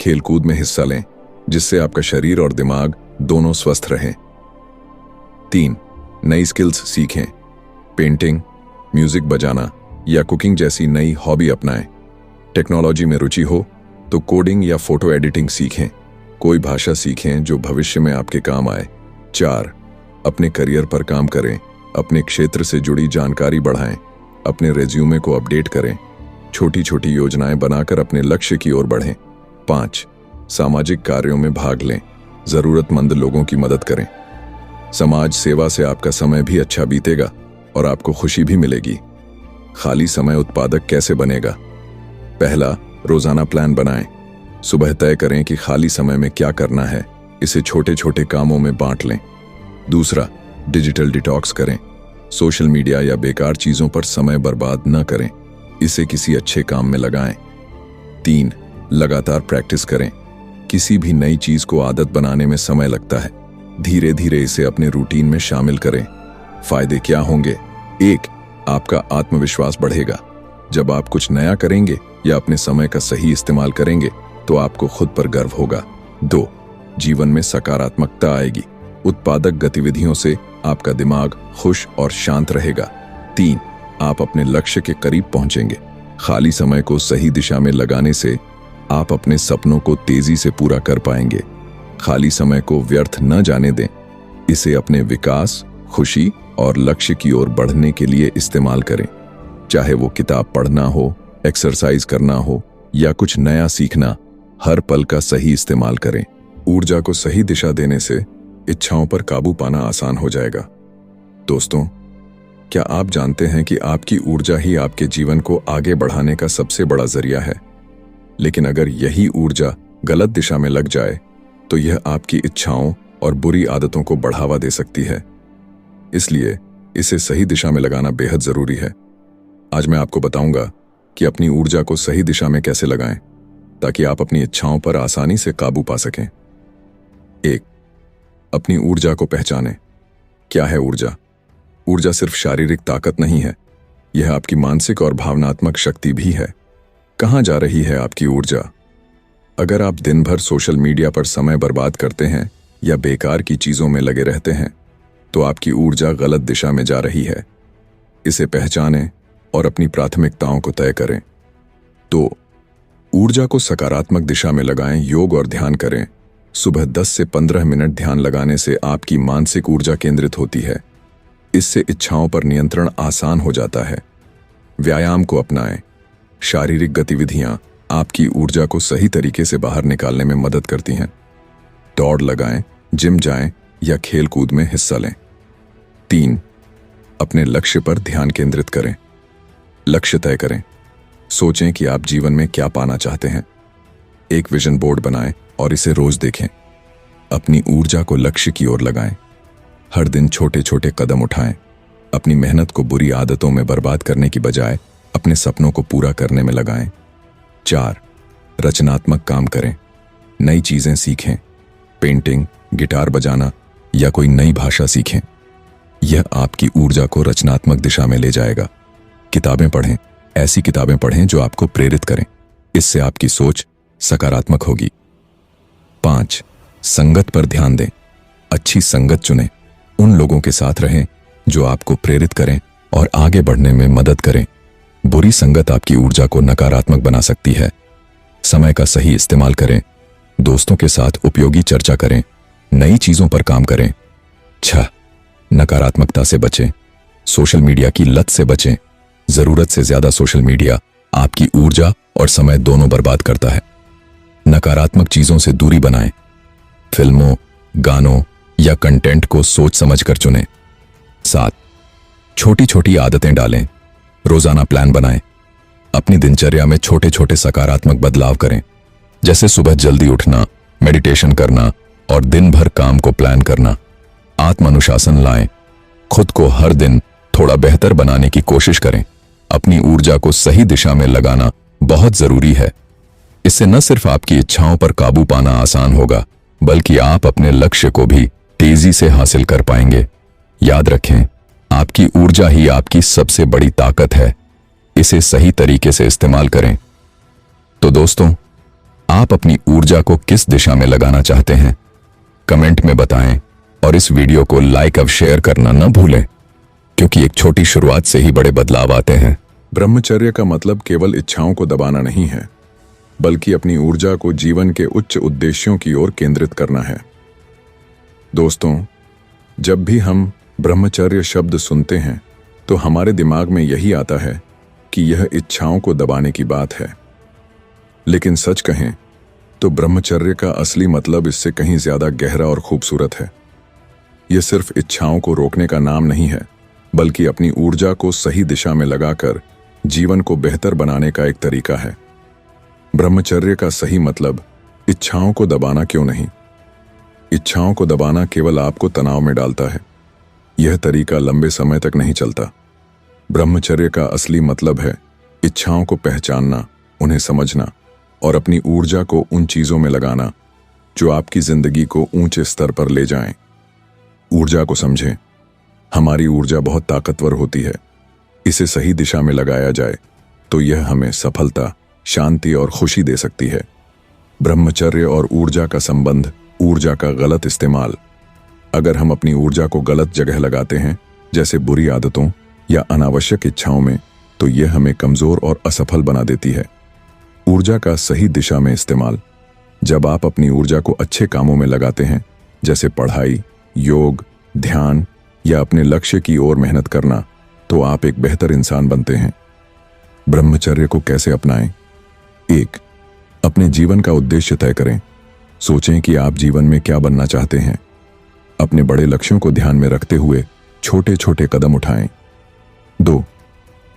खेलकूद में हिस्सा लें जिससे आपका शरीर और दिमाग दोनों स्वस्थ रहें। 3. नई स्किल्स सीखें। पेंटिंग, म्यूजिक बजाना या कुकिंग जैसी नई हॉबी अपनाएं। टेक्नोलॉजी में रुचि हो तो कोडिंग या फोटो एडिटिंग सीखें। कोई भाषा सीखें जो भविष्य में आपके काम आए। 4. अपने करियर पर काम करें। अपने क्षेत्र से जुड़ी जानकारी बढ़ाएं। अपने रेज्यूमे को अपडेट करें। छोटी छोटी योजनाएं बनाकर अपने लक्ष्य की ओर बढ़ें। 5. सामाजिक कार्यों में भाग लें। जरूरतमंद लोगों की मदद करें। समाज सेवा से आपका समय भी अच्छा बीतेगा और आपको खुशी भी मिलेगी। खाली समय उत्पादक कैसे बनेगा? पहला, रोजाना प्लान बनाएं। सुबह तय करें कि खाली समय में क्या करना है, इसे छोटे छोटे कामों में बांट लें। दूसरा, डिजिटल डिटॉक्स करें। सोशल मीडिया या बेकार चीजों पर समय बर्बाद न करें, इसे किसी अच्छे काम में लगाएं। 3. लगातार प्रैक्टिस करें। किसी भी नई चीज को आदत बनाने में समय लगता है। धीरे धीरे इसे अपने रूटीन में शामिल करें। फायदे क्या होंगे? 1. आपका आत्मविश्वास बढ़ेगा। जब आप कुछ नया करेंगे या अपने समय का सही इस्तेमाल करेंगे तो आपको खुद पर गर्व होगा। 2. जीवन में सकारात्मकता आएगी। उत्पादक गतिविधियों से आपका दिमाग खुश और शांत रहेगा। 3. आप अपने लक्ष्य के करीब पहुंचेंगे। खाली समय को सही दिशा में लगाने से आप अपने सपनों को तेजी से पूरा कर पाएंगे। खाली समय को व्यर्थ न जाने दें, इसे अपने विकास, खुशी और लक्ष्य की ओर बढ़ने के लिए इस्तेमाल करें। चाहे वो किताब पढ़ना हो, एक्सरसाइज करना हो या कुछ नया सीखना, हर पल का सही इस्तेमाल करें। ऊर्जा को सही दिशा देने से इच्छाओं पर काबू पाना आसान हो जाएगा। दोस्तों, क्या आप जानते हैं कि आपकी ऊर्जा ही आपके जीवन को आगे बढ़ाने का सबसे बड़ा जरिया है? लेकिन अगर यही ऊर्जा गलत दिशा में लग जाए तो यह आपकी इच्छाओं और बुरी आदतों को बढ़ावा दे सकती है। इसलिए इसे सही दिशा में लगाना बेहद जरूरी है। आज मैं आपको बताऊंगा कि अपनी ऊर्जा को सही दिशा में कैसे लगाएं ताकि आप अपनी इच्छाओं पर आसानी से काबू पा सकें। 1. अपनी ऊर्जा को पहचानें। क्या है ऊर्जा? ऊर्जा सिर्फ शारीरिक ताकत नहीं है, यह आपकी मानसिक और भावनात्मक शक्ति भी है। कहां जा रही है आपकी ऊर्जा? अगर आप दिन भर सोशल मीडिया पर समय बर्बाद करते हैं या बेकार की चीजों में लगे रहते हैं तो आपकी ऊर्जा गलत दिशा में जा रही है। इसे पहचानें और अपनी प्राथमिकताओं को तय करें। तो ऊर्जा को सकारात्मक दिशा में लगाएं। योग और ध्यान करें। सुबह 10 से 15 मिनट ध्यान लगाने से आपकी मानसिक ऊर्जा केंद्रित होती है। इससे इच्छाओं पर नियंत्रण आसान हो जाता है। व्यायाम को अपनाएं। शारीरिक गतिविधियां आपकी ऊर्जा को सही तरीके से बाहर निकालने में मदद करती हैं। दौड़ लगाएं, जिम जाएं या खेल कूद में हिस्सा लें। 3. अपने लक्ष्य पर ध्यान केंद्रित करें। लक्ष्य तय करें। सोचें कि आप जीवन में क्या पाना चाहते हैं। एक विजन बोर्ड बनाएं और इसे रोज देखें। अपनी ऊर्जा को लक्ष्य की ओर लगाएं। हर दिन छोटे छोटे कदम उठाएं। अपनी मेहनत को बुरी आदतों में बर्बाद करने की बजाय अपने सपनों को पूरा करने में लगाएं। 4. रचनात्मक काम करें। नई चीजें सीखें। पेंटिंग, गिटार बजाना या कोई नई भाषा सीखें। यह आपकी ऊर्जा को रचनात्मक दिशा में ले जाएगा। किताबें पढ़ें। ऐसी किताबें पढ़ें जो आपको प्रेरित करें। इससे आपकी सोच सकारात्मक होगी। 5. संगत पर ध्यान दें। अच्छी संगत चुनें। उन लोगों के साथ रहें जो आपको प्रेरित करें और आगे बढ़ने में मदद करें। बुरी संगत आपकी ऊर्जा को नकारात्मक बना सकती है। समय का सही इस्तेमाल करें। दोस्तों के साथ उपयोगी चर्चा करें। नई चीजों पर काम करें। 6. नकारात्मकता से बचें। सोशल मीडिया की लत से बचें। जरूरत से ज्यादा सोशल मीडिया आपकी ऊर्जा और समय दोनों बर्बाद करता है। नकारात्मक चीजों से दूरी बनाएं। फिल्मों, गानों या कंटेंट को सोच समझकर चुनें। 7. छोटी छोटी आदतें डालें। रोजाना प्लान बनाएं। अपनी दिनचर्या में छोटे छोटे सकारात्मक बदलाव करें, जैसे सुबह जल्दी उठना, मेडिटेशन करना और दिन भर काम को प्लान करना। आत्म अनुशासन लाएं। खुद को हर दिन थोड़ा बेहतर बनाने की कोशिश करें। अपनी ऊर्जा को सही दिशा में लगाना बहुत जरूरी है। इससे न सिर्फ आपकी इच्छाओं पर काबू पाना आसान होगा, बल्कि आप अपने लक्ष्य को भी तेजी से हासिल कर पाएंगे। याद रखें, आपकी ऊर्जा ही आपकी सबसे बड़ी ताकत है। इसे सही तरीके से इस्तेमाल करें। तो दोस्तों, आप अपनी ऊर्जा को किस दिशा में लगाना चाहते हैं? कमेंट में बताएं और इस वीडियो को लाइक और शेयर करना न भूलें, क्योंकि एक छोटी शुरुआत से ही बड़े बदलाव आते हैं। ब्रह्मचर्य का मतलब केवल इच्छाओं को दबाना नहीं है, बल्कि अपनी ऊर्जा को जीवन के उच्च उद्देश्यों की ओर केंद्रित करना है। दोस्तों, जब भी हम ब्रह्मचर्य शब्द सुनते हैं तो हमारे दिमाग में यही आता है कि यह इच्छाओं को दबाने की बात है, लेकिन सच कहें तो ब्रह्मचर्य का असली मतलब इससे कहीं ज्यादा गहरा और खूबसूरत है। यह सिर्फ इच्छाओं को रोकने का नाम नहीं है, बल्कि अपनी ऊर्जा को सही दिशा में लगाकर जीवन को बेहतर बनाने का एक तरीका है। ब्रह्मचर्य का सही मतलब इच्छाओं को दबाना क्यों नहीं। इच्छाओं को दबाना केवल आपको तनाव में डालता है। यह तरीका लंबे समय तक नहीं चलता। ब्रह्मचर्य का असली मतलब है इच्छाओं को पहचानना, उन्हें समझना और ऊर्जा ऊर्जा को उन चीजों में लगाना जो आपकी जिंदगी को ऊंचे स्तर पर ले जाएं। ऊर्जा को समझें। हमारी ऊर्जा बहुत ताकतवर होती है। इसे सही दिशा में लगाया जाए तो यह हमें सफलता, शांति और खुशी दे सकती है। ब्रह्मचर्य और ऊर्जा का संबंध, ऊर्जा का गलत इस्तेमाल। अगर हम अपनी ऊर्जा को गलत जगह लगाते हैं, जैसे बुरी आदतों या अनावश्यक इच्छाओं में, तो यह हमें कमजोर और असफल बना देती है। ऊर्जा का सही दिशा में इस्तेमाल। जब आप अपनी ऊर्जा को अच्छे कामों में लगाते हैं, जैसे पढ़ाई, योग, ध्यान या अपने लक्ष्य की ओर मेहनत करना, तो आप एक बेहतर इंसान बनते हैं। ब्रह्मचर्य को कैसे अपनाएं? 1. अपने जीवन का उद्देश्य तय करें। सोचें कि आप जीवन में क्या बनना चाहते हैं। अपने बड़े लक्ष्यों को ध्यान में रखते हुए छोटे छोटे कदम उठाएं। 2.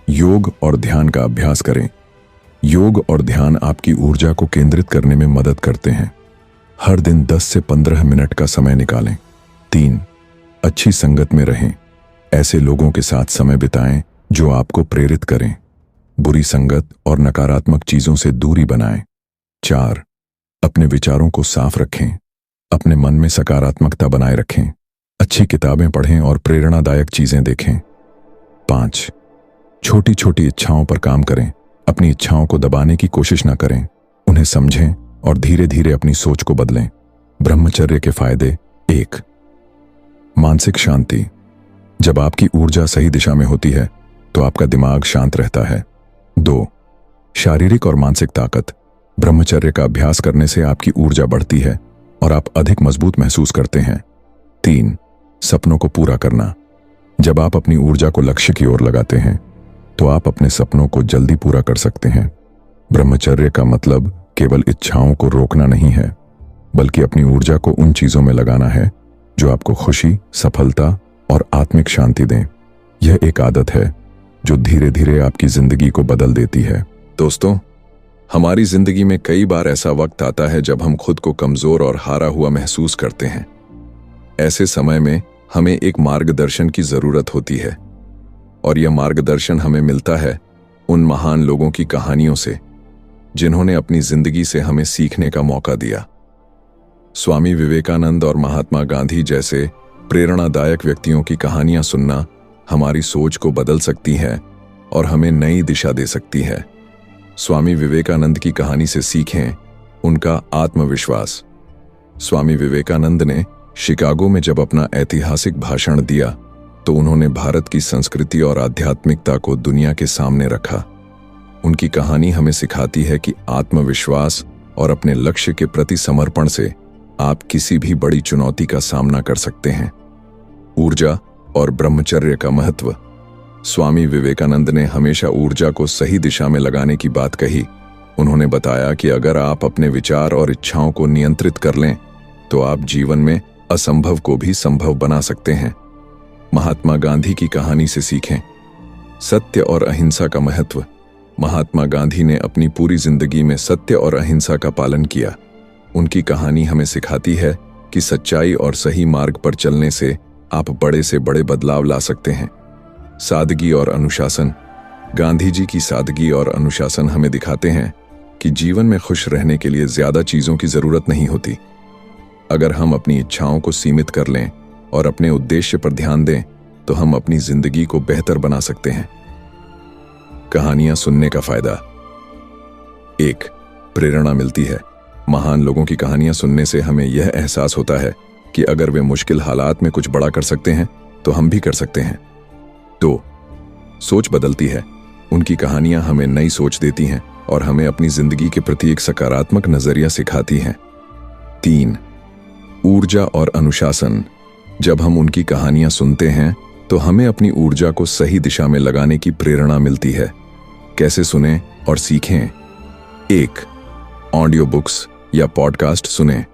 योग और ध्यान का अभ्यास करें। योग और ध्यान आपकी ऊर्जा को केंद्रित करने में मदद करते हैं। हर दिन 10 से 15 मिनट का समय निकालें। 3. अच्छी संगत में रहें। ऐसे लोगों के साथ समय बिताएं जो आपको प्रेरित करें। बुरी संगत और नकारात्मक चीजों से दूरी बनाएं। 4. अपने विचारों को साफ रखें। अपने मन में सकारात्मकता बनाए रखें। अच्छी किताबें पढ़ें और प्रेरणादायक चीजें देखें। 5. छोटी छोटी इच्छाओं पर काम करें। अपनी इच्छाओं को दबाने की कोशिश न करें, उन्हें समझें और धीरे धीरे अपनी सोच को बदलें। ब्रह्मचर्य के फायदे। 1. मानसिक शांति। जब आपकी ऊर्जा सही दिशा में होती है तो आपका दिमाग शांत रहता है। 2. शारीरिक और मानसिक ताकत। ब्रह्मचर्य का अभ्यास करने से आपकी ऊर्जा बढ़ती है और आप अधिक मजबूत महसूस करते हैं। 3. सपनों को पूरा करना। जब आप अपनी ऊर्जा को लक्ष्य की ओर लगाते हैं तो आप अपने सपनों को जल्दी पूरा कर सकते हैं। ब्रह्मचर्य का मतलब केवल इच्छाओं को रोकना नहीं है, बल्कि अपनी ऊर्जा को उन चीजों में लगाना है जो आपको खुशी, सफलता और आत्मिक शांति दें। यह एक आदत है जो धीरे धीरे आपकी जिंदगी को बदल देती है। दोस्तों, हमारी जिंदगी में कई बार ऐसा वक्त आता है जब हम खुद को कमजोर और हारा हुआ महसूस करते हैं। ऐसे समय में हमें एक मार्गदर्शन की जरूरत होती है, और यह मार्गदर्शन हमें मिलता है उन महान लोगों की कहानियों से जिन्होंने अपनी जिंदगी से हमें सीखने का मौका दिया। स्वामी विवेकानंद और महात्मा गांधी जैसे प्रेरणादायक व्यक्तियों की कहानियां सुनना हमारी सोच को बदल सकती है और हमें नई दिशा दे सकती है। स्वामी विवेकानंद की कहानी से सीखें उनका आत्मविश्वास। स्वामी विवेकानंद ने शिकागो में जब अपना ऐतिहासिक भाषण दिया तो उन्होंने भारत की संस्कृति और आध्यात्मिकता को दुनिया के सामने रखा। उनकी कहानी हमें सिखाती है कि आत्मविश्वास और अपने लक्ष्य के प्रति समर्पण से आप किसी भी बड़ी चुनौती का सामना कर सकते हैं। ऊर्जा और ब्रह्मचर्य का महत्व। स्वामी विवेकानंद ने हमेशा ऊर्जा को सही दिशा में लगाने की बात कही। उन्होंने बताया कि अगर आप अपने विचार और इच्छाओं को नियंत्रित कर लें तो आप जीवन में असंभव को भी संभव बना सकते हैं। महात्मा गांधी की कहानी से सीखें सत्य और अहिंसा का महत्व। महात्मा गांधी ने अपनी पूरी जिंदगी में सत्य और अहिंसा का पालन किया। उनकी कहानी हमें सिखाती है कि सच्चाई और सही मार्ग पर चलने से आप बड़े से बड़े बदलाव ला सकते हैं। सादगी और अनुशासन। गांधी जी की सादगी और अनुशासन हमें दिखाते हैं कि जीवन में खुश रहने के लिए ज्यादा चीजों की जरूरत नहीं होती। अगर हम अपनी इच्छाओं को सीमित कर लें और अपने उद्देश्य पर ध्यान दें तो हम अपनी जिंदगी को बेहतर बना सकते हैं। कहानियां सुनने का फायदा। 1. प्रेरणा मिलती है। महान लोगों की कहानियां सुनने से हमें यह एहसास होता है कि अगर वे मुश्किल हालात में कुछ बड़ा कर सकते हैं तो हम भी कर सकते हैं। 2. सोच बदलती है। उनकी कहानियां हमें नई सोच देती हैं और हमें अपनी जिंदगी के प्रति एक सकारात्मक नजरिया सिखाती हैं। 3. ऊर्जा और अनुशासन। जब हम उनकी कहानियां सुनते हैं तो हमें अपनी ऊर्जा को सही दिशा में लगाने की प्रेरणा मिलती है। कैसे सुने और सीखें? 1. ऑडियो बुक्स या पॉडकास्ट सुने।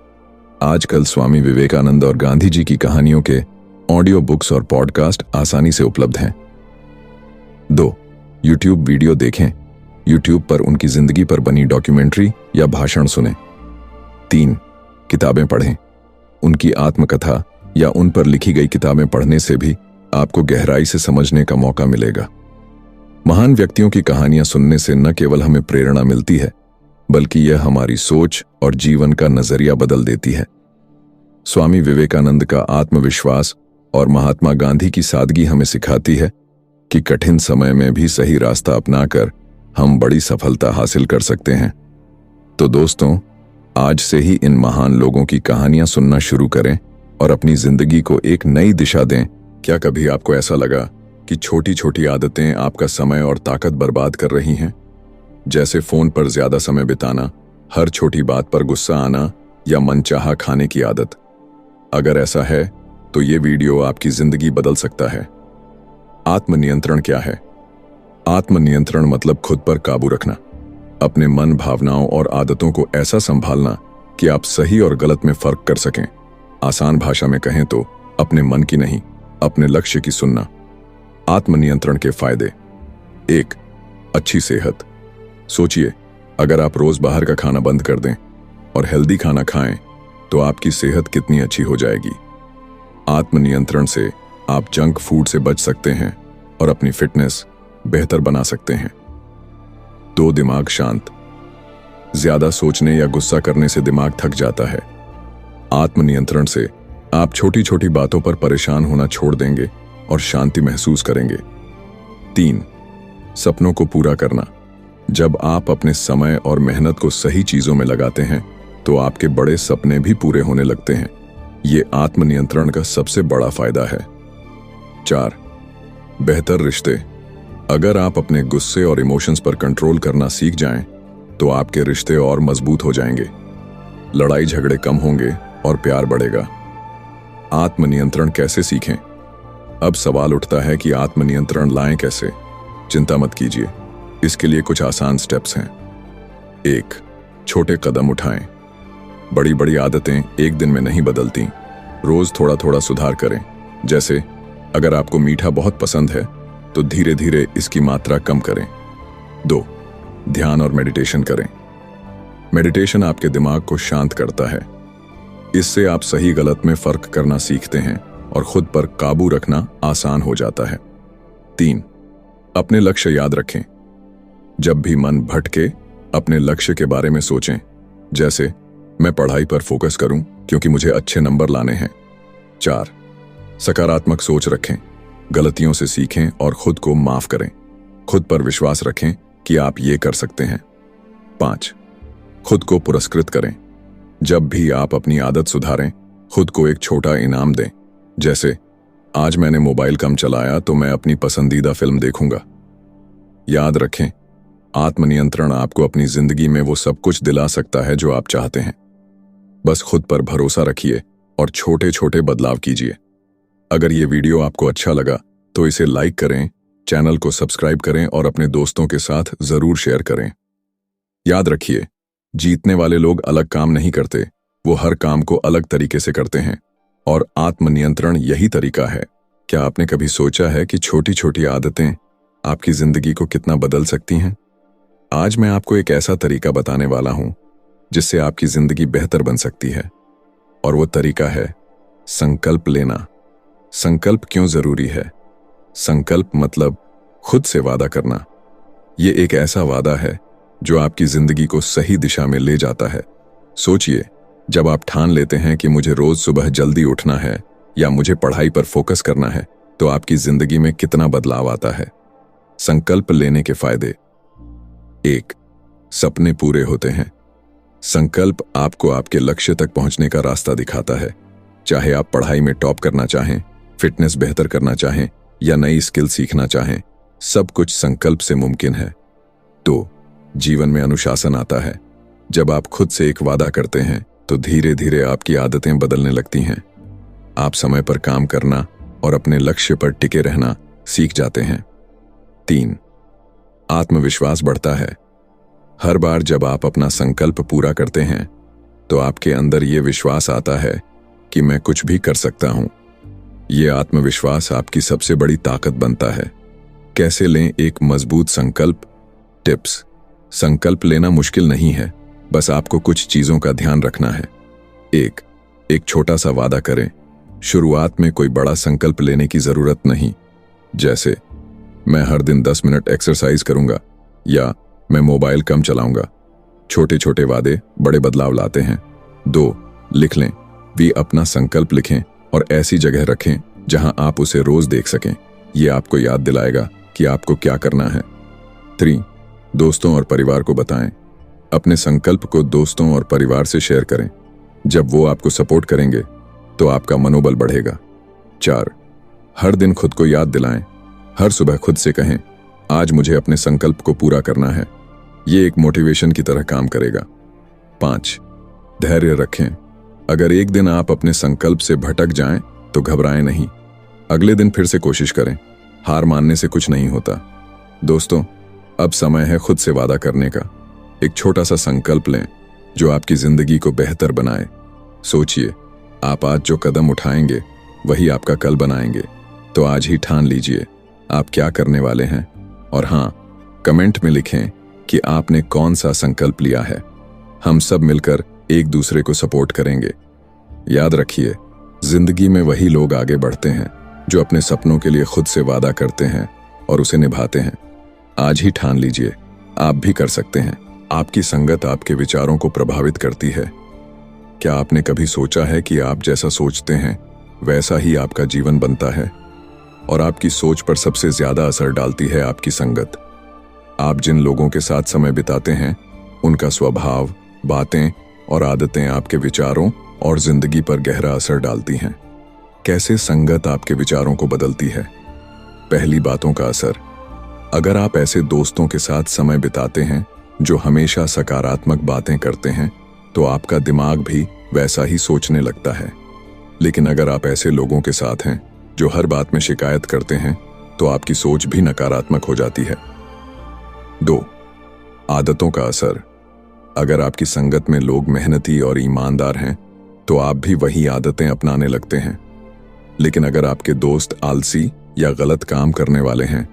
आजकल स्वामी विवेकानंद और गांधी जी की कहानियों के ऑडियो बुक्स और पॉडकास्ट आसानी से उपलब्ध हैं। 2. यूट्यूब वीडियो देखें। यूट्यूब पर उनकी जिंदगी पर बनी डॉक्यूमेंट्री या भाषण सुने। 3. किताबें पढ़ें। उनकी आत्मकथा या उन पर लिखी गई किताबें पढ़ने से भी आपको गहराई से समझने का मौका मिलेगा। महान व्यक्तियों की कहानियां सुनने से न केवल हमें प्रेरणा मिलती है, बल्कि यह हमारी सोच और जीवन का नजरिया बदल देती है। स्वामी विवेकानंद का आत्मविश्वास और महात्मा गांधी की सादगी हमें सिखाती है कि कठिन समय में भी सही रास्ता अपनाकर हम बड़ी सफलता हासिल कर सकते हैं। तो दोस्तों, आज से ही इन महान लोगों की कहानियां सुनना शुरू करें और अपनी जिंदगी को एक नई दिशा दें। क्या कभी आपको ऐसा लगा कि छोटी छोटी आदतें आपका समय और ताकत बर्बाद कर रही हैं? जैसे फोन पर ज्यादा समय बिताना, हर छोटी बात पर गुस्सा आना या मनचाहा खाने की आदत। अगर ऐसा है तो ये वीडियो आपकी जिंदगी बदल सकता है। आत्मनियंत्रण क्या है? आत्मनियंत्रण मतलब खुद पर काबू रखना, अपने मन, भावनाओं और आदतों को ऐसा संभालना कि आप सही और गलत में फर्क कर सकें। आसान भाषा में कहें तो अपने मन की नहीं, अपने लक्ष्य की सुनना। आत्मनियंत्रण के फायदे। 1. अच्छी सेहत। सोचिए, अगर आप रोज बाहर का खाना बंद कर दें और हेल्दी खाना खाएं तो आपकी सेहत कितनी अच्छी हो जाएगी। आत्मनियंत्रण से आप जंक फूड से बच सकते हैं और अपनी फिटनेस बेहतर बना सकते हैं। 2. दिमाग शांत। ज्यादा सोचने या गुस्सा करने से दिमाग थक जाता है। आत्मनियंत्रण से आप छोटी छोटी बातों पर परेशान होना छोड़ देंगे और शांति महसूस करेंगे। 3. सपनों को पूरा करना। जब आप अपने समय और मेहनत को सही चीजों में लगाते हैं तो आपके बड़े सपने भी पूरे होने लगते हैं। ये आत्मनियंत्रण का सबसे बड़ा फायदा है। 4. बेहतर रिश्ते। अगर आप अपने गुस्से और इमोशंस पर कंट्रोल करना सीख जाएं, तो आपके रिश्ते और मजबूत हो जाएंगे। लड़ाई झगड़े कम होंगे और प्यार बढ़ेगा। आत्मनियंत्रण कैसे सीखें? अब सवाल उठता है कि आत्मनियंत्रण लाएं कैसे? चिंता मत कीजिए, इसके लिए कुछ आसान स्टेप्स हैं। 1. छोटे कदम उठाएं। बड़ी बड़ी आदतें एक दिन में नहीं बदलती, रोज थोड़ा थोड़ा सुधार करें। जैसे अगर आपको मीठा बहुत पसंद है तो धीरे धीरे इसकी मात्रा कम करें। 2. ध्यान और मेडिटेशन करें। मेडिटेशन आपके दिमाग को शांत करता है। इससे आप सही गलत में फर्क करना सीखते हैं और खुद पर काबू रखना आसान हो जाता है। 3. अपने लक्ष्य याद रखें। जब भी मन भटके, अपने लक्ष्य के बारे में सोचें। जैसे मैं पढ़ाई पर फोकस करूं क्योंकि मुझे अच्छे नंबर लाने हैं। 4. सकारात्मक सोच रखें। गलतियों से सीखें और खुद को माफ करें। खुद पर विश्वास रखें कि आप ये कर सकते हैं। 5. खुद को पुरस्कृत करें। जब भी आप अपनी आदत सुधारें, खुद को एक छोटा इनाम दें। जैसे आज मैंने मोबाइल कम चलाया तो मैं अपनी पसंदीदा फिल्म देखूंगा। याद रखें, आत्मनियंत्रण आपको अपनी जिंदगी में वो सब कुछ दिला सकता है जो आप चाहते हैं। बस खुद पर भरोसा रखिए और छोटे छोटे बदलाव कीजिए। अगर ये वीडियो आपको अच्छा लगा तो इसे लाइक करें, चैनल को सब्सक्राइब करें और अपने दोस्तों के साथ जरूर शेयर करें। याद रखिए, जीतने वाले लोग अलग काम नहीं करते, वो हर काम को अलग तरीके से करते हैं और आत्मनियंत्रण यही तरीका है। क्या आपने कभी सोचा है कि छोटी छोटी आदतें आपकी जिंदगी को कितना बदल सकती हैं? आज मैं आपको एक ऐसा तरीका बताने वाला हूं जिससे आपकी जिंदगी बेहतर बन सकती है, और वो तरीका है संकल्प लेना। संकल्प क्यों जरूरी है? संकल्प मतलब खुद से वादा करना। ये एक ऐसा वादा है जो आपकी जिंदगी को सही दिशा में ले जाता है। सोचिए, जब आप ठान लेते हैं कि मुझे रोज सुबह जल्दी उठना है या मुझे पढ़ाई पर फोकस करना है, तो आपकी जिंदगी में कितना बदलाव आता है। संकल्प लेने के फायदे। 1. सपने पूरे होते हैं। संकल्प आपको आपके लक्ष्य तक पहुंचने का रास्ता दिखाता है। चाहे आप पढ़ाई में टॉप करना चाहें, फिटनेस बेहतर करना चाहें या नई स्किल सीखना चाहें, सब कुछ संकल्प से मुमकिन है। 2. जीवन में अनुशासन आता है। जब आप खुद से एक वादा करते हैं तो धीरे धीरे आपकी आदतें बदलने लगती हैं। आप समय पर काम करना और अपने लक्ष्य पर टिके रहना सीख जाते हैं। 3. आत्मविश्वास बढ़ता है। हर बार जब आप अपना संकल्प पूरा करते हैं तो आपके अंदर ये विश्वास आता है कि मैं कुछ भी कर सकता हूं। ये आत्मविश्वास आपकी सबसे बड़ी ताकत बनता है। कैसे लें एक मजबूत संकल्प? टिप्स। संकल्प लेना मुश्किल नहीं है, बस आपको कुछ चीजों का ध्यान रखना है। एक छोटा सा वादा करें। शुरुआत में कोई बड़ा संकल्प लेने की जरूरत नहीं, जैसे मैं हर दिन 10 मिनट एक्सरसाइज करूंगा या मैं मोबाइल कम चलाऊंगा। छोटे छोटे वादे बड़े बदलाव लाते हैं। 2, लिख लें। भी अपना संकल्प लिखें और ऐसी जगह रखें जहां आप उसे रोज देख सकें। यह आपको याद दिलाएगा कि आपको क्या करना है। 3, दोस्तों और परिवार को बताएं। अपने संकल्प को दोस्तों और परिवार से शेयर करें। जब वो आपको सपोर्ट करेंगे तो आपका मनोबल बढ़ेगा। 4, हर दिन खुद को याद दिलाएं। हर सुबह खुद से कहें, आज मुझे अपने संकल्प को पूरा करना है। ये एक मोटिवेशन की तरह काम करेगा। 5, धैर्य रखें। अगर एक दिन आप अपने संकल्प से भटक जाएं तो घबराएं नहीं। अगले दिन फिर से कोशिश करें। हार मानने से कुछ नहीं होता। दोस्तों, अब समय है खुद से वादा करने का। एक छोटा सा संकल्प लें जो आपकी जिंदगी को बेहतर बनाए। सोचिए, आप आज जो कदम उठाएंगे वही आपका कल बनाएंगे। तो आज ही ठान लीजिए आप क्या करने वाले हैं। और हाँ, कमेंट में लिखें कि आपने कौन सा संकल्प लिया है। हम सब मिलकर एक दूसरे को सपोर्ट करेंगे। याद रखिए, जिंदगी में वही लोग आगे बढ़ते हैं जो अपने सपनों के लिए खुद से वादा करते हैं और उसे निभाते हैं। आज ही ठान लीजिए, आप भी कर सकते हैं। आपकी संगत आपके विचारों को प्रभावित करती है। क्या आपने कभी सोचा है कि आप जैसा सोचते हैं वैसा ही आपका जीवन बनता है? और आपकी सोच पर सबसे ज्यादा असर डालती है आपकी संगत। आप जिन लोगों के साथ समय बिताते हैं उनका स्वभाव, बातें और आदतें आपके विचारों और जिंदगी पर गहरा असर डालती हैं। कैसे संगत आपके विचारों को बदलती है? पहली, बातों का असर। अगर आप ऐसे दोस्तों के साथ समय बिताते हैं जो हमेशा सकारात्मक बातें करते हैं तो आपका दिमाग भी वैसा ही सोचने लगता है। लेकिन अगर आप ऐसे लोगों के साथ हैं जो हर बात में शिकायत करते हैं तो आपकी सोच भी नकारात्मक हो जाती है। 2, आदतों का असर। अगर आपकी संगत में लोग मेहनती और ईमानदार हैं तो आप भी वही आदतें अपनाने लगते हैं। लेकिन अगर आपके दोस्त आलसी या गलत काम करने वाले हैं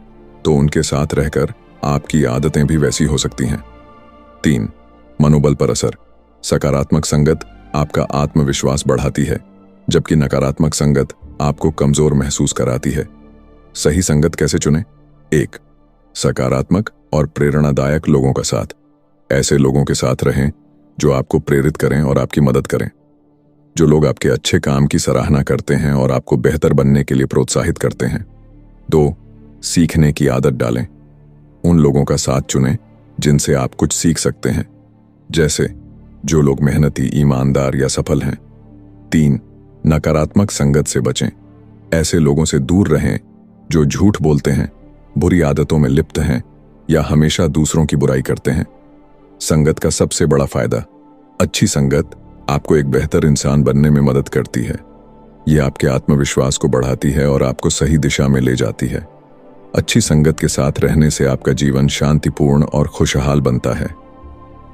तो उनके साथ रहकर आपकी आदतें भी वैसी हो सकती हैं। 3, मनोबल पर असर। सकारात्मक संगत आपका आत्मविश्वास बढ़ाती है, जबकि नकारात्मक संगत आपको कमजोर महसूस कराती है। सही संगत कैसे चुनें? 1, सकारात्मक और प्रेरणादायक लोगों का साथ। ऐसे लोगों के साथ रहें जो आपको प्रेरित करें और आपकी मदद करें। जो लोग आपके अच्छे काम की सराहना करते हैं और आपको बेहतर बनने के लिए प्रोत्साहित करते हैं। 2, सीखने की आदत डालें। उन लोगों का साथ चुनें जिनसे आप कुछ सीख सकते हैं, जैसे जो लोग मेहनती, ईमानदार या सफल हैं। 3, नकारात्मक संगत से बचें। ऐसे लोगों से दूर रहें जो झूठ बोलते हैं, बुरी आदतों में लिप्त हैं या हमेशा दूसरों की बुराई करते हैं। संगत का सबसे बड़ा फायदा। अच्छी संगत आपको एक बेहतर इंसान बनने में मदद करती है। ये आपके आत्मविश्वास को बढ़ाती है और आपको सही दिशा में ले जाती है। अच्छी संगत के साथ रहने से आपका जीवन शांतिपूर्ण और खुशहाल बनता है।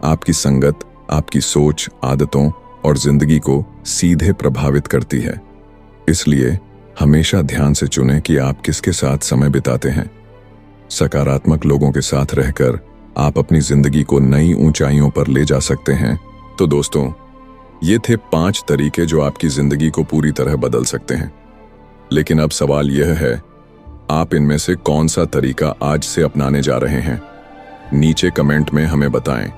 आपकी संगत आपकी सोच, आदतों और जिंदगी को सीधे प्रभावित करती है। इसलिए हमेशा ध्यान से चुनें कि आप किसके साथ समय बिताते हैं। सकारात्मक लोगों के साथ रहकर आप अपनी जिंदगी को नई ऊंचाइयों पर ले जा सकते हैं। तो दोस्तों, ये थे 5 तरीके जो आपकी जिंदगी को पूरी तरह बदल सकते हैं। लेकिन अब सवाल यह है, आप इनमें से कौन सा तरीका आज से अपनाने जा रहे हैं? नीचे कमेंट में हमें बताएं।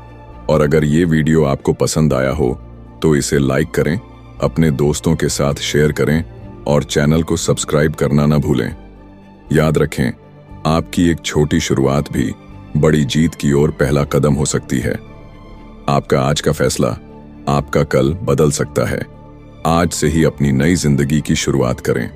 और अगर ये वीडियो आपको पसंद आया हो तो इसे लाइक करें, अपने दोस्तों के साथ शेयर करें और चैनल को सब्सक्राइब करना न भूलें। याद रखें, आपकी एक छोटी शुरुआत भी बड़ी जीत की ओर पहला कदम हो सकती है। आपका आज का फैसला आपका कल बदल सकता है। आज से ही अपनी नई जिंदगी की शुरुआत करें।